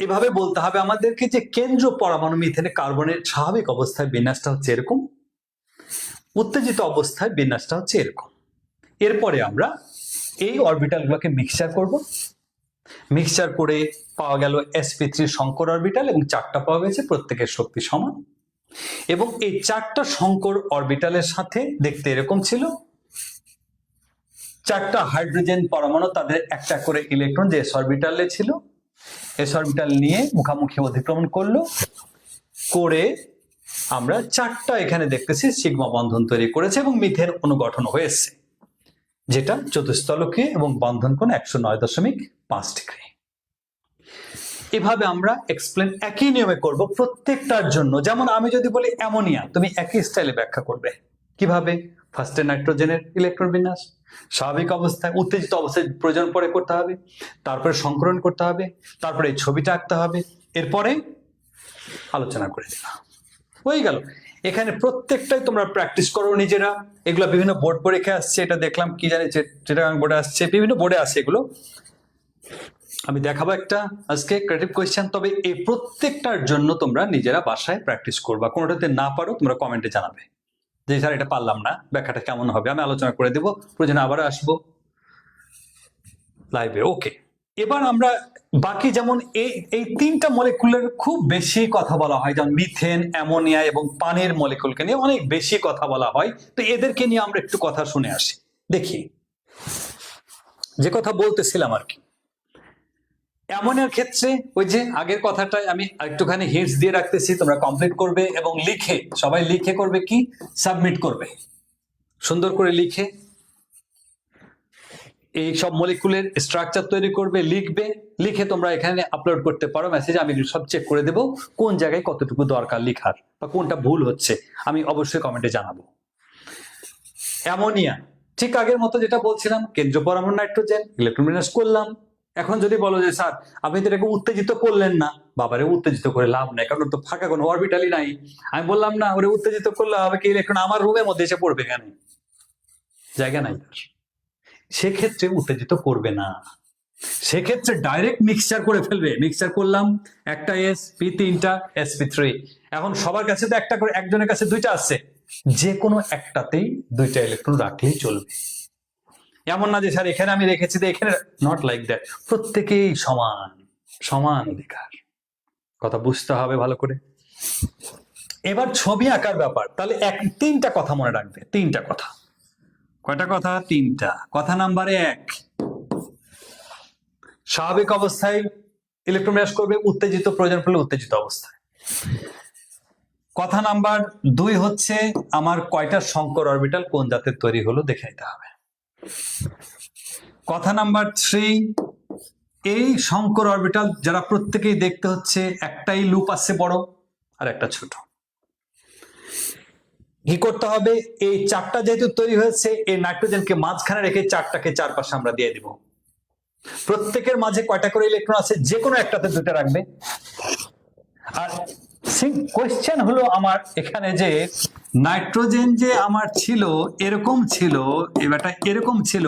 এভাবে বলতে হবে আমাদেরকে যে কেন্দ্র পরমাণু মিথেনে কার্বনের স্বাভাবিক অবস্থায় বিন্যাসটা হচ্ছে এরকম, উত্তেজিত অবস্থায় বিন্যাসটা হচ্ছে এরকম। এরপরে আমরা এই অরবিটালগুলোকে মিক্সচার করব, মিক্সচার করে পাওয়া গেল sp3 সংকর অরবিটাল, এবং চারটা পাওয়া গেছে, প্রত্যেকের শক্তি সমান। এবং এই চারটা সংকর অরবিটালের সাথে দেখতে এরকম ছিল, চারটা হাইড্রোজেন পরমাণু, তাদের একটা করে ইলেকট্রন যে s অরবিটালে ছিল, s অরবিটাল নিয়ে মুখামুখি অতিক্রমণ করলো, করে আমরা চারটা এখানে দেখতেছি সিগমা বন্ধন তৈরি করেছে এবং মিথেন অনুগঠন হয়েছে, যেটা চতুস্তলকীয় এবং বন্ধন কোণ 109.5 ডিগ্রি। এভাবে আমরা এক্সপ্লেন একই নিয়মে করব প্রত্যেকটার জন্য। যেমন আমি যদি বলি অ্যামোনিয়া, তুমি একই স্টাইলে ব্যাখ্যা করবে। কিভাবে? ফার্স্টে নাইট্রোজেনের ইলেকট্রন বিন্যাস স্বাভাবিক অবস্থায়, উত্তেজিত অবস্থায় প্রয়োজন পরে করতে হবে, তারপরে সংকরণ করতে হবে, তারপরে এই ছবিটা আঁকতে হবে, এরপরে আলোচনা করে দিলাম, হয়ে গেল। এখানে প্রত্যেকটাই তোমরা প্র্যাকটিস করো নিজেরা। এগুলো বিভিন্ন বোর্ড পরীক্ষা আসছে, এটা দেখলাম কি জানি চিটাগাং বোর্ডে আসছে, বিভিন্ন বোর্ডে আসছে এগুলো। আমি দেখাবো একটা আজকে ক্রিয়েটিভ কোয়েশ্চেন, তবে এই প্রত্যেকটার জন্য তোমরা নিজেরা বাসায় প্র্যাকটিস করবা। কোনোটাতে না পারো তোমরা কমেন্টে জানাবে যে স্যার এটা পারলাম না, ব্যাখ্যাটা কেমন হবে, আমি আলোচনা করে দেবো, প্রয়োজনে আবার আসবো লাইভে। ওকে, এবার আমরা বাকি, যেমন এই তিনটা মলিকুলের খুব বেশি কথা বলা হয়, যেমন মিথেন, অ্যামোনিয়া এবং পানির মলিকুলকে নিয়ে অনেক বেশি কথা বলা হয়। তো এদেরকে নিয়ে আমরা একটু কথা শুনে আসি। দেখি, যে কথা বলতেছিলাম আর কি, অ্যামোনিয়ার ক্ষেত্রে ওই যে আগের কথাটাই আমি একটুখানি হিন্টস দিয়ে রাখতেছি, তোমরা কমপ্লিট করবে এবং লিখে, সবাই লিখে করবে কি, সাবমিট করবে, সুন্দর করে লিখে এই সব মলিকুলের স্ট্রাকচার তৈরি করবে, লিখবে, লিখে তোমরা এখানে আপলোড করতে পারো মেসেজ, আমি সব চেক করে দেবো কোন জায়গায় কতটুকু দরকার লিখার বা কোনটা ভুল হচ্ছে, আমি অবশ্যই কমেন্টে জানাবো। অ্যামোনিয়া ঠিক আগের মতো যেটা বলছিলাম, কেন্দ্র পরমাণু নাইট্রোজেন, ইলেকট্রন বিন্যাস করলাম। এখন যদি বলো যে স্যার আপনি তো এটাকে উত্তেজিত করলেন না, বাবারে উত্তেজিত করে লাভ নাই, কারণ তো ফাঁকা কোনো অরবিটালই নাই। আমি বললাম না, ওরে উত্তেজিত করলে হবে কি, ইলেকট্রন আমার রুমের মধ্যে এসে পড়বে, কেন, জায়গা নাই, সেক্ষেত্রে উত্তেজিত করবে না, সেক্ষেত্রে ডাইরেক্ট মিক্সচার করে ফেলবে। মিক্সচার করলাম, একটা sp3টা sp3, এখন সবার কাছে তো একটা করে, একজনের কাছে দুইটা আছে, যে কোনো একটাতেই দুইটা ইলেকট্রন রাখলেই চলবে। এমন না যে স্যার এখানে আমি রেখেছি তো এখানে, নট লাইক দ্যাট, প্রত্যেকেই সমান, সমান অধিকার। কথা বুঝতে হবে ভালো করে। এবার ছবি আঁকার ব্যাপার, তাহলে তিনটা কথা মনে রাখবে, তিনটা কথা। কয়টা কথা? তিনটা কথা। নাম্বার 1, স্বাভাবিক অবস্থায় ইলেকট্রন বিন্যাস করবে, উত্তেজিত প্রয়োজন পড়লে উত্তেজিত অবস্থায়। কথা নাম্বার 2 হচ্ছে আমার কয়টা সংকর অরবিটাল কোন জাতের তৈরি হলো দেখে নিতে হবে। কথা নাম্বার 3, এই সংকর অরবিটাল যারা প্রত্যেকেই দেখতে হচ্ছে একটাই লুপ আছে বড় আর একটা ছোট। কি করতে হবে, এই চারটা যেহেতু তৈরি হয়েছে, এই নাইট্রোজেনকে মাঝখানে রেখে চারটাকে চারপাশে আমরা দিয়ে দিব। প্রত্যেকের মাঝে কয়টা করে ইলেকট্রন আছে, যে কোনো একটাতে দুটো রাখবে। আর কোয়েশ্চেন হলো আমার এখানে, যে নাইট্রোজেন যে আমার ছিল এরকম ছিল, এবারটা এরকম ছিল,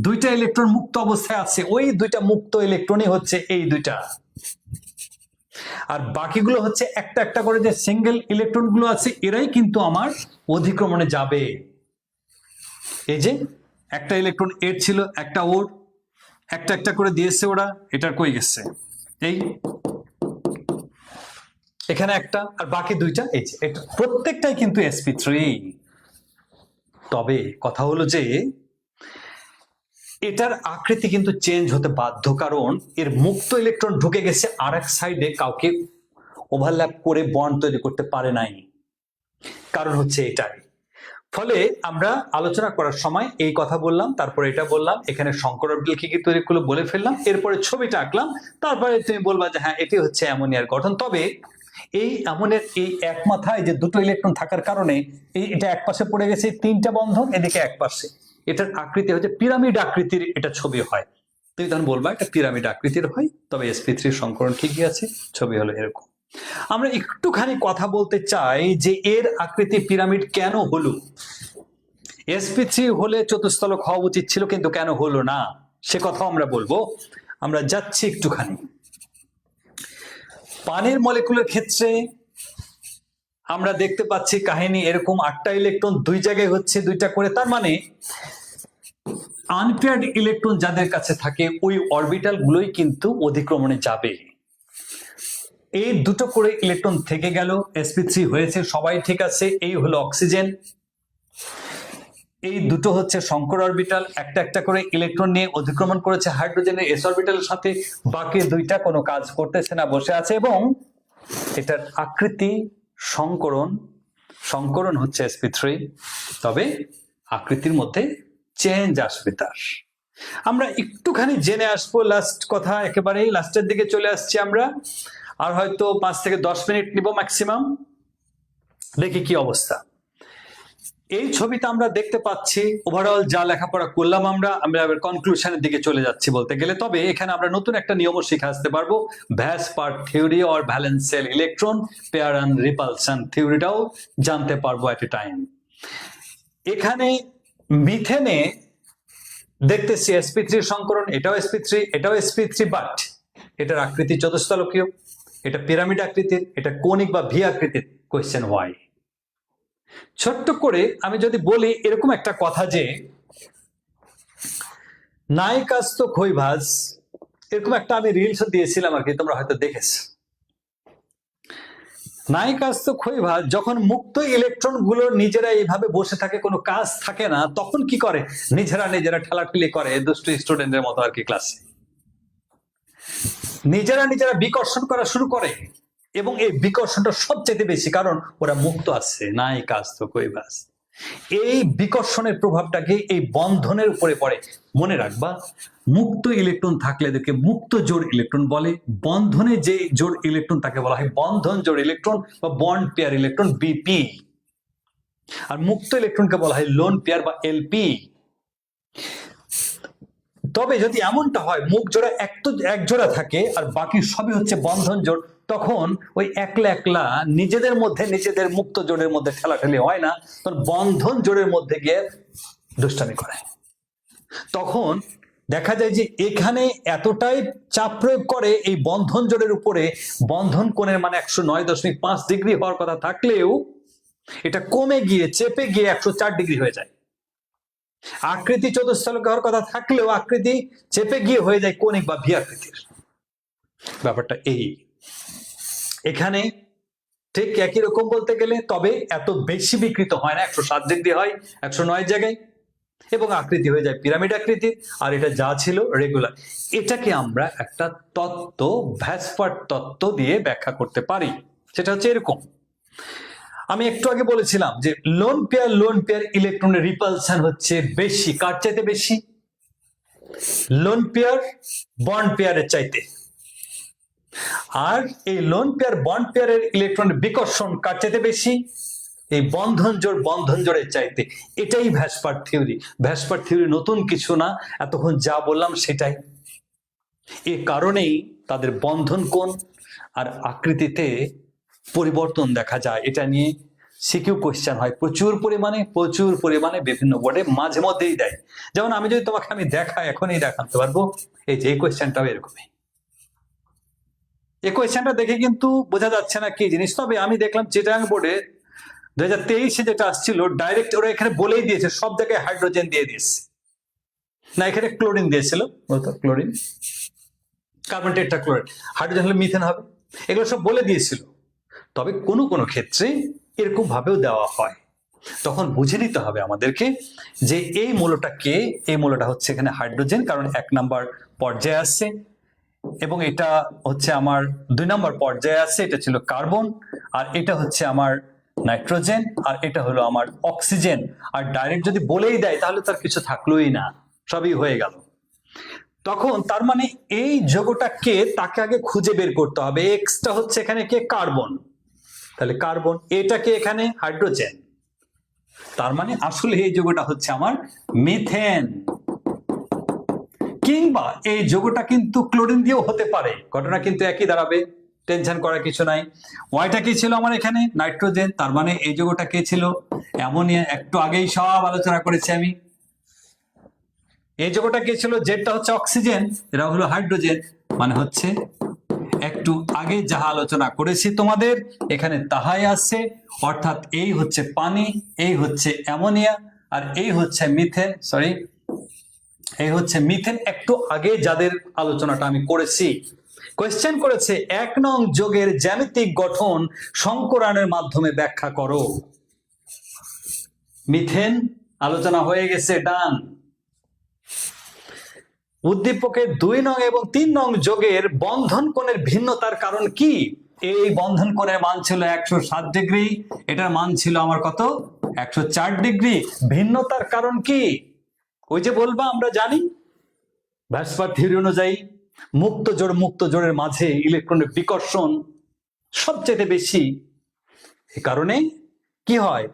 দুইটা ইলেকট্রন মুক্ত অবস্থায় আছে, ওই দুইটা মুক্ত ইলেকট্রনই হচ্ছে এই দুইটা, আর বাকিগুলো হচ্ছে একটা একটা করে যে সিঙ্গেল ইলেকট্রন গুলো আছে, এরাই কিন্তু আমার অধিক্রমণে যাবে। এই যে একটা ইলেকট্রন এর ছিল, একটা ওর, একটা একটা করে দিয়েছে ওরা, এটার কই গেছে, এই এখানে একটা, আর বাকি দুইটা এই যে, এটা প্রত্যেকটাই কিন্তু sp3। তবে কথা হলো যে এটার আকৃতি কিন্তু চেঞ্জ হতে বাধ্য, কারণ এর মুক্ত ইলেকট্রন ঢুকে গেছে আর এক সাইডে, কাউকে ওভারল্যাপ করে বন্ড তৈরি করতে পারে নাই। কারণ হচ্ছে এটাই, ফলে আমরা আলোচনা করার সময় এই কথা বললাম, তারপরে এটা বললাম, এখানে সংকর অরবিটাল কি কি তৈরি করলো বলে ফেললাম, এরপরে ছবিটা আঁকলাম, তারপরে তুমি বলবা যে হ্যাঁ এটি হচ্ছে অ্যামোনিয়ার গঠন। তবে এই অ্যামোনিয়ার এই এক মাথায় যে দুটো ইলেকট্রন থাকার কারণে এটা এক পাশে পড়ে গেছে, তিনটা বন্ধন এদিকে এক পাশে, এটার আকৃতি হচ্ছে পিরামিড আকৃতির এটা ছবি হয়। তুমি তখন বলবা এটা পিরামিড আকৃতির হয়, তবে sp3 সংকরণ ঠিকই আছে, ছবি হলো এরকম। আমরা একটুখানি কথা বলতে চাই যে এর আকৃতি পিরামিড কেন হলো। sp3 হলে চতুস্তলক হওয়া উচিত ছিল, কিন্তু কেন হলো না সে কথা আমরা বলবো। আমরা যাচ্ছি একটুখানি পানির মলিকুলের ক্ষেত্রে। আমরা দেখতে পাচ্ছি কাহিনী এরকম, 8টা ইলেকট্রন দুই জায়গায় হচ্ছে, 2টা করে, তার মানে আনপেয়ার্ড ইলেকট্রন যাদের কাছে থাকে ওই অরবিটাল গুলোই কিন্তু অধিক্রমণে যাবে। এই দুটো করে ইলেকট্রন থেকে গেল, sp3 হয়েছে, সবাই ঠিক আছে, এই হলো অক্সিজেন। এই দুটো হচ্ছে সংকর অরবিটাল, একটা একটা করে ইলেকট্রন নিয়ে অধিক্রমণ করেছে হাইড্রোজেনের s অরবিটালের সাথে, বাকি দুইটা কোনো কাজ করতেছে না, বসে আছে। এবং এটার আকৃতি সংকরণ, সংকরণ হচ্ছে sp3, তবে আকৃতির মধ্যে চেঞ্জ আসবে তার। আমরা একটুখানি জেনে আসবো, লাস্ট কথা, একেবারেই লাস্টের দিকে চলে আসছি আমরা, আর হয়তো 5 থেকে 10 মিনিট নিব ম্যাক্সিমাম, দেখি কি অবস্থা। এই ছবিতে আমরা দেখতে পাচ্ছি ওভারঅল যা লেখাপড়া করলাম আমরা কনক্লুশনের দিকে চলে যাচ্ছি বলতে গেলে। তবে এখানে আমরা নতুন একটা নিয়মও শিখে আসতে পারবো, VSEPR theory or valence shell electron pair and repulsion থিওরিটাও জানতে পারবো এট এ টাইম। এখানে মিথেনে দেখতেছি sp3 সংকরণ, এটাও sp3, এটাও sp3, বাট এটার আকৃতি চতুস্তলকীয়, এটা পিরামিড আকৃতির, এটা কৌণিক বা ভি আকৃতির। Question Y? ছোট্ট করে আমি যদি বলি এরকম একটা কথা যে নাইকাস্ত খৈভাস, এরকম একটা আমি রিলস দিয়েছিলাম আর কি, তোমরা হয়তো দেখেছ। নাইকাস্ত খৈভাস যখন মুক্ত ইলেকট্রন গুলো নিজেরা এইভাবে বসে থাকে, কোনো কাজ থাকে না, তখন কি করে, নিজেরা নিজেরা ঠেলাঠেলি করে, দুষ্টু স্টুডেন্টের মতো আর কি, ক্লাসে নিজেরা নিজেরা বিকর্ষণ করা শুরু করে। এবং এই বিকর্ষণটা সবচেয়ে বেশি, কারণ ওরা মুক্ত আছে, নাইকাস্ত খৈভাস। এই বিকর্ষণের প্রভাবটাকে এই বন্ধনের উপরে পড়ে। মনে রাখবা, মুক্ত ইলেকট্রন থাকলে এদেরকে মুক্ত জোড় ইলেকট্রন বলে, বন্ধনে যে জোড় ইলেকট্রন তাকে বলা হয় বন্ধন জোড় ইলেকট্রন বা বন্ড পেয়ার ইলেকট্রন, বিপি। আর মুক্ত ইলেকট্রনকে বলা হয় লোন পেয়ার বা এলপি। তবে যদি এমনটা হয় মুখ জোড়া এক জোড়া থাকে আর বাকি সবই হচ্ছে বন্ধন জোড়, তখন ওই একলা একলা নিজেদের মধ্যে নিজেদের মুক্ত জোড়ের মধ্যে ঠেলাঠেলি হয় না, তখন বন্ধন জোড়ের মধ্যে গিয়ে দুষ্টামি করে। তখন দেখা যায় যে এখানে এতটাই চাপ প্রয়োগ করে এই বন্ধন জোড়ের উপরে, বন্ধন কোণের মানে 109.5 ডিগ্রি হওয়ার কথা থাকলেও এটা কমে গিয়ে চেপে গিয়ে 104 ডিগ্রি হয়ে যায়। আকৃতি চতুস্তলক হওয়ার কথা থাকলেও আকৃতি চেপে গিয়ে হয়ে যায় কৌণিক বা ভি আকৃতির। ব্যাপারটা এই, এখানে ঠিক একই রকম বলতে গেলে, তবে এত বেশি বিকৃত হয় না, 107 ডিগ্রি হয় 109 জায়গায়, এবং আকৃতি হয়ে যায় পিরামিড আকৃতির। আর এটা যা ছিল রেগুলার। এটাকে আমরা একটা তত্ত্ব, ভ্যাসপার তত্ত্ব দিয়ে ব্যাখ্যা করতে পারি। সেটা হচ্ছে এরকম, আমি একটু আগে বলেছিলাম যে লোন পেয়ার ইলেকট্রনের রিপালশন হচ্ছে বেশি, কার চাইতে বেশি? লোন পেয়ার বন্ড পেয়ারের চাইতে। আর এই লোন পেয়ার বন্ড পেয়ারের ইলেকট্রনের বিকর্ষণ কার চাইতে বেশি? এই বন্ধন জোড়ের চাইতে। এটাই ভ্যাসপার থিওরি। ভ্যাসপার থিওরি নতুন কিছু না, এতক্ষণ যা বললাম সেটাই। এ কারণেই তাদের বন্ধন কোণ আর আকৃতিতে পরিবর্তন দেখা যায়। এটা নিয়ে সিকিউ কোয়েশ্চেন হয় প্রচুর পরিমাণে বিভিন্ন বোর্ডে মাঝে মধ্যেই দেয়। যেমন আমি যদি তোমাকে আমি দেখাই, এখনই দেখাতে পারবো, এই যে এই কোয়েশ্চেনটাও এরকমই। এই কোয়েশ্চেনটা দেখে কিন্তু বোঝা যাচ্ছে না কি জিনিস। তবে আমি দেখলাম চিটাগাং বোর্ডে 2023 যেটা আসছিল, ডাইরেক্ট ওরা এখানে বলেই দিয়েছে, সব জায়গায় হাইড্রোজেন দিয়ে দিয়েছে, না এখানে ক্লোরিন দিয়েছিল, ক্লোরিন, কার্বন টেট্রাক্লোরাইড, হাইড্রোজেন হলে মিথেন হবে, এগুলো সব বলে দিয়েছিল। তবে কোনো কোনো ক্ষেত্রে এরকম ভাবেও দেওয়া হয়। তখন বুঝে নিতে হবে আমাদেরকে যে এই মৌলটা কে। এই মৌলটা হচ্ছে এখানে হাইড্রোজেন, কারণ 1 নম্বর পর্যায়ে আসছে, এবং এটা হচ্ছে আমার 2 নম্বর পর্যায়ে আছে, এটা ছিল কার্বন, আর এটা হচ্ছে আমার নাইট্রোজেন, আর এটা হলো আমার অক্সিজেন। আর ডাইরেক্ট যদি বলেই দেয় তাহলে তার কিছু থাকলোই না, সবই হয়ে গেল। তখন তার মানে এই যৌগটা কে তাকে আগে খুঁজে বের করতে হবে। এক্সটা হচ্ছে এখানে কে, কার্বন, তাহলে কার্বন, এটাকে এখানে হাইড্রোজেন, তার মানে আসলে এই যৌগটা হচ্ছে আমার মিথেন। কিংবা এই যৌগটা কিন্তু ক্লোরিন দিয়েও হতে পারে, ঘটনা কিন্তু একই দাঁড়াবে, টেনশন করার কিছু নাই। ওয়াইটা কি ছিল আমার এখানে, নাইট্রোজেন, তার মানে এই যৌগটা কে ছিল, অ্যামোনিয়া, একটু আগেই সব আলোচনা করেছি আমি। এই যৌগটা কে ছিল, জেডটা হচ্ছে অক্সিজেন, এরা হলো হাইড্রোজেন, মানে হচ্ছে একটু আগে যাহা আলোচনা করেছি তোমাদের এখানে তাহাই আছে, অর্থাৎ এই হচ্ছে পানি, এই হচ্ছে অ্যামোনিয়া, আর এই হচ্ছে মিথেন, সরি এই হচ্ছে মিথেন, একটু আগে যাদের আলোচনাটা আমি করেছি। কোয়েশ্চেন করেছে 1 নং যৌগের জ্যামিতিক গঠন সংকরায়নের মাধ্যমে ব্যাখ্যা করো। মিথেন আলোচনা হয়ে গেছে, ডান। উদ্দীপকের 2 নং এবং 3 নং যৌগের বন্ধন কোণের ভিন্নতার কারণ কি? এই বন্ধন কোণের মান ছিল 107 ডিগ্রি, এটার মান ছিল আমার কত, 104 ডিগ্রি। ভিন্নতার কারণ কি? ওই যে বলবা, আমরা জানি ভ্যাসপার থিওরি অনুযায়ী মুক্ত জোড়ের মাঝে ইলেকট্রনের বিকর্ষণ সবচেয়ে বেশি। এই কারণে কি হয়,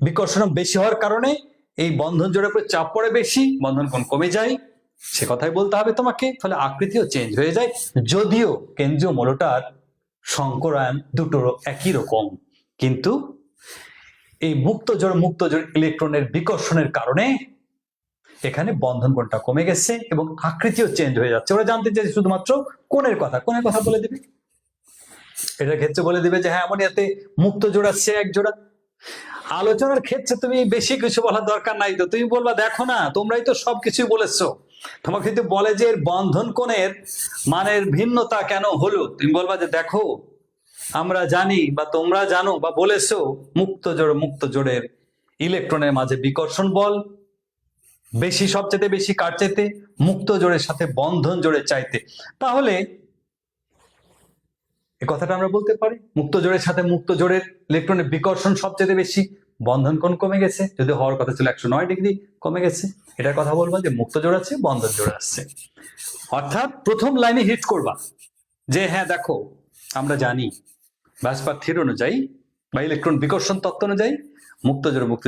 বিকর্ষণ বেশি হওয়ার কারণে এই বন্ধন জোড়ের উপর চাপ পড়ে বেশি, বন্ধন কোণ কমে যায়, সে কথাই বলতে হবে তোমাকে। ফলে আকৃতিও চেঞ্জ হয়ে যায়, যদিও কেন্দ্রীয় মৌলটার সংকরায়ন দুটোরও একই রকম, কিন্তু এই মুক্ত জোড় ইলেকট্রনের বিকর্ষণের কারণে এখানে বন্ধন কোণটা কমে গেছে এবং আকৃতিও চেঞ্জ হয়ে যাচ্ছে। ওরা জানতে চাইছে শুধুমাত্র কোণের কথা বলে দিবে, এটার ক্ষেত্রে বলে দিবে যে হ্যাঁ অ্যামোনিয়াতে মুক্ত জোড় আছে 1 জোড়া। আলোচনার ক্ষেত্রে তুমি বেশি কিছু বলার দরকার নাই, তো তুমি বলবা দেখো না তোমরাই তো সবকিছুই বলেছো, তোমাকে যদি বলে যে এর বন্ধন কোণের মানের ভিন্নতা কেন হলো, তুমি বলবা যে দেখো আমরা জানি বা তোমরা জানো বা বলেছো মুক্ত জোড়ের ইলেকট্রনের মাঝে বিকর্ষণ বল বেশি, সবচেয়ে বেশি কার চাইতে, মুক্ত জোড়ের সাথে বন্ধন জোড়ের চাইতে। তাহলে এই কথাটা আমরা বলতে পারি মুক্ত জোড়ের সাথে মুক্ত জোড়ের ইলেকট্রনের বিকর্ষণ সবচেয়ে বেশি, বন্ধন কোণ কমে গেছে, যদি হওয়ার কথা ছিল 109 ডিগ্রি কমে গেছে। এটার কথা বলবো যে মুক্ত জোড় আছে, বন্ধন জোড় আছে। অর্থাৎ প্রথম লাইনে হিট করবা যে হ্যাঁ দেখো আমরা জানি ভ্যাসপার থিওরি অনুযায়ী বা ইলেকট্রন বিকর্ষণ তত্ত্ব অনুযায়ী মুক্ত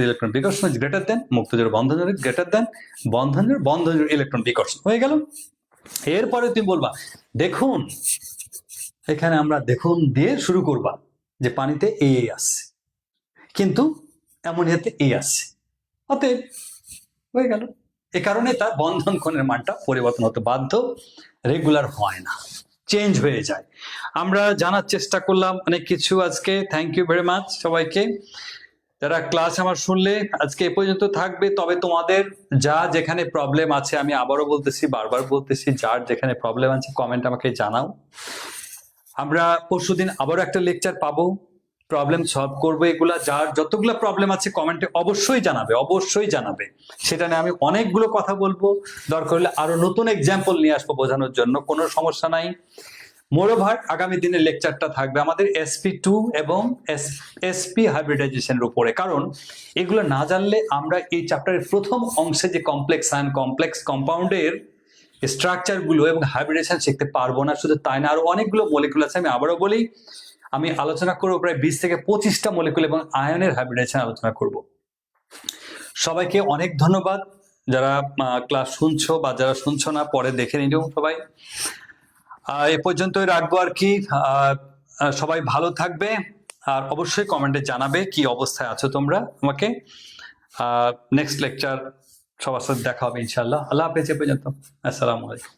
ইলেকট্রন বিকর্ষণ গ্রেটার দেন মুক্ত জোড় বন্ধন জোড় গ্রেটার দেন বন্ধন জোড় ইলেকট্রন বিকর্ষণ, হয়ে গেল। এরপরে তুমি বলবা দেখুন, এখানে আমরা দেখুন দিয়ে শুরু করবা যে পানিতে এ আসছে কিন্তু অ্যামোনিয়াতে এ আসছে, অতএব হয়ে গেল। এ কারণে তার বন্ধন কোণের মানটা পরিবর্তন হতে বাধ্য, রেগুলার হয় না, চেঞ্জ হয়ে যায়। আমরা জানার চেষ্টা করলাম অনেক কিছু আজকে। থ্যাংক ইউ ভেরি মাচ সবাইকে। যারা ক্লাস আমার শুনলে আজকে এ পর্যন্ত থাকবে, তবে তোমাদের যা যেখানে প্রবলেম আছে, আমি আবারও বলতেছি, বারবার বলতেছি, যার যেখানে প্রবলেম আছে কমেন্ট আমাকে জানাও। আমরা পরশুদিন আবারও একটা লেকচার পাবো, প্রবলেম সলভ করবো। এগুলা যার যতগুলো প্রবলেম আছে কমেন্টে অবশ্যই জানাবে, সেটা নিয়ে আমি অনেকগুলো কথা বলবো, দরকার হলে আরো নতুন এক্সাম্পল নিয়ে আসবো বোঝানোর জন্য, কোনো সমস্যা নাই। মোরওভার আগামী দিনের লেকচারটা থাকবে আমাদের sp2 এবং sp হাইব্রিডাইজেশনের উপরে, কারণ এগুলো না জানলে আমরা এই চ্যাপ্টারের প্রথম অংশে যে কমপ্লেক্স আয়ন কমপ্লেক্স কম্পাউন্ডের স্ট্রাকচার গুলো এবং হাইব্রিডেশন শিখতে পারবো না। শুধু তাই না, আরো অনেকগুলো মলিকুল আছে, আমি আবারও বলি আমি আলোচনা করবো প্রায় 20 থেকে 25টা মলিকুল এবং আয়নের হাইব্রিডেশন আলোচনা করব। সবাইকে অনেক ধন্যবাদ, যারা ক্লাস শুনছো বা যারা শুনছো না পরে দেখে নিও সবাই। এ পর্যন্তই রাখবো আর কি। সবাই ভালো থাকবে, আর অবশ্যই কমেন্টে জানাবে কি অবস্থায় আছো তোমরা। আমাকে নেক্সট লেকচার সবার সাথে দেখা হবে ইনশাআল্লাহ। আল্লাহ হাফেজ। এ পর্যন্ত আসসালামু আলাইকুম।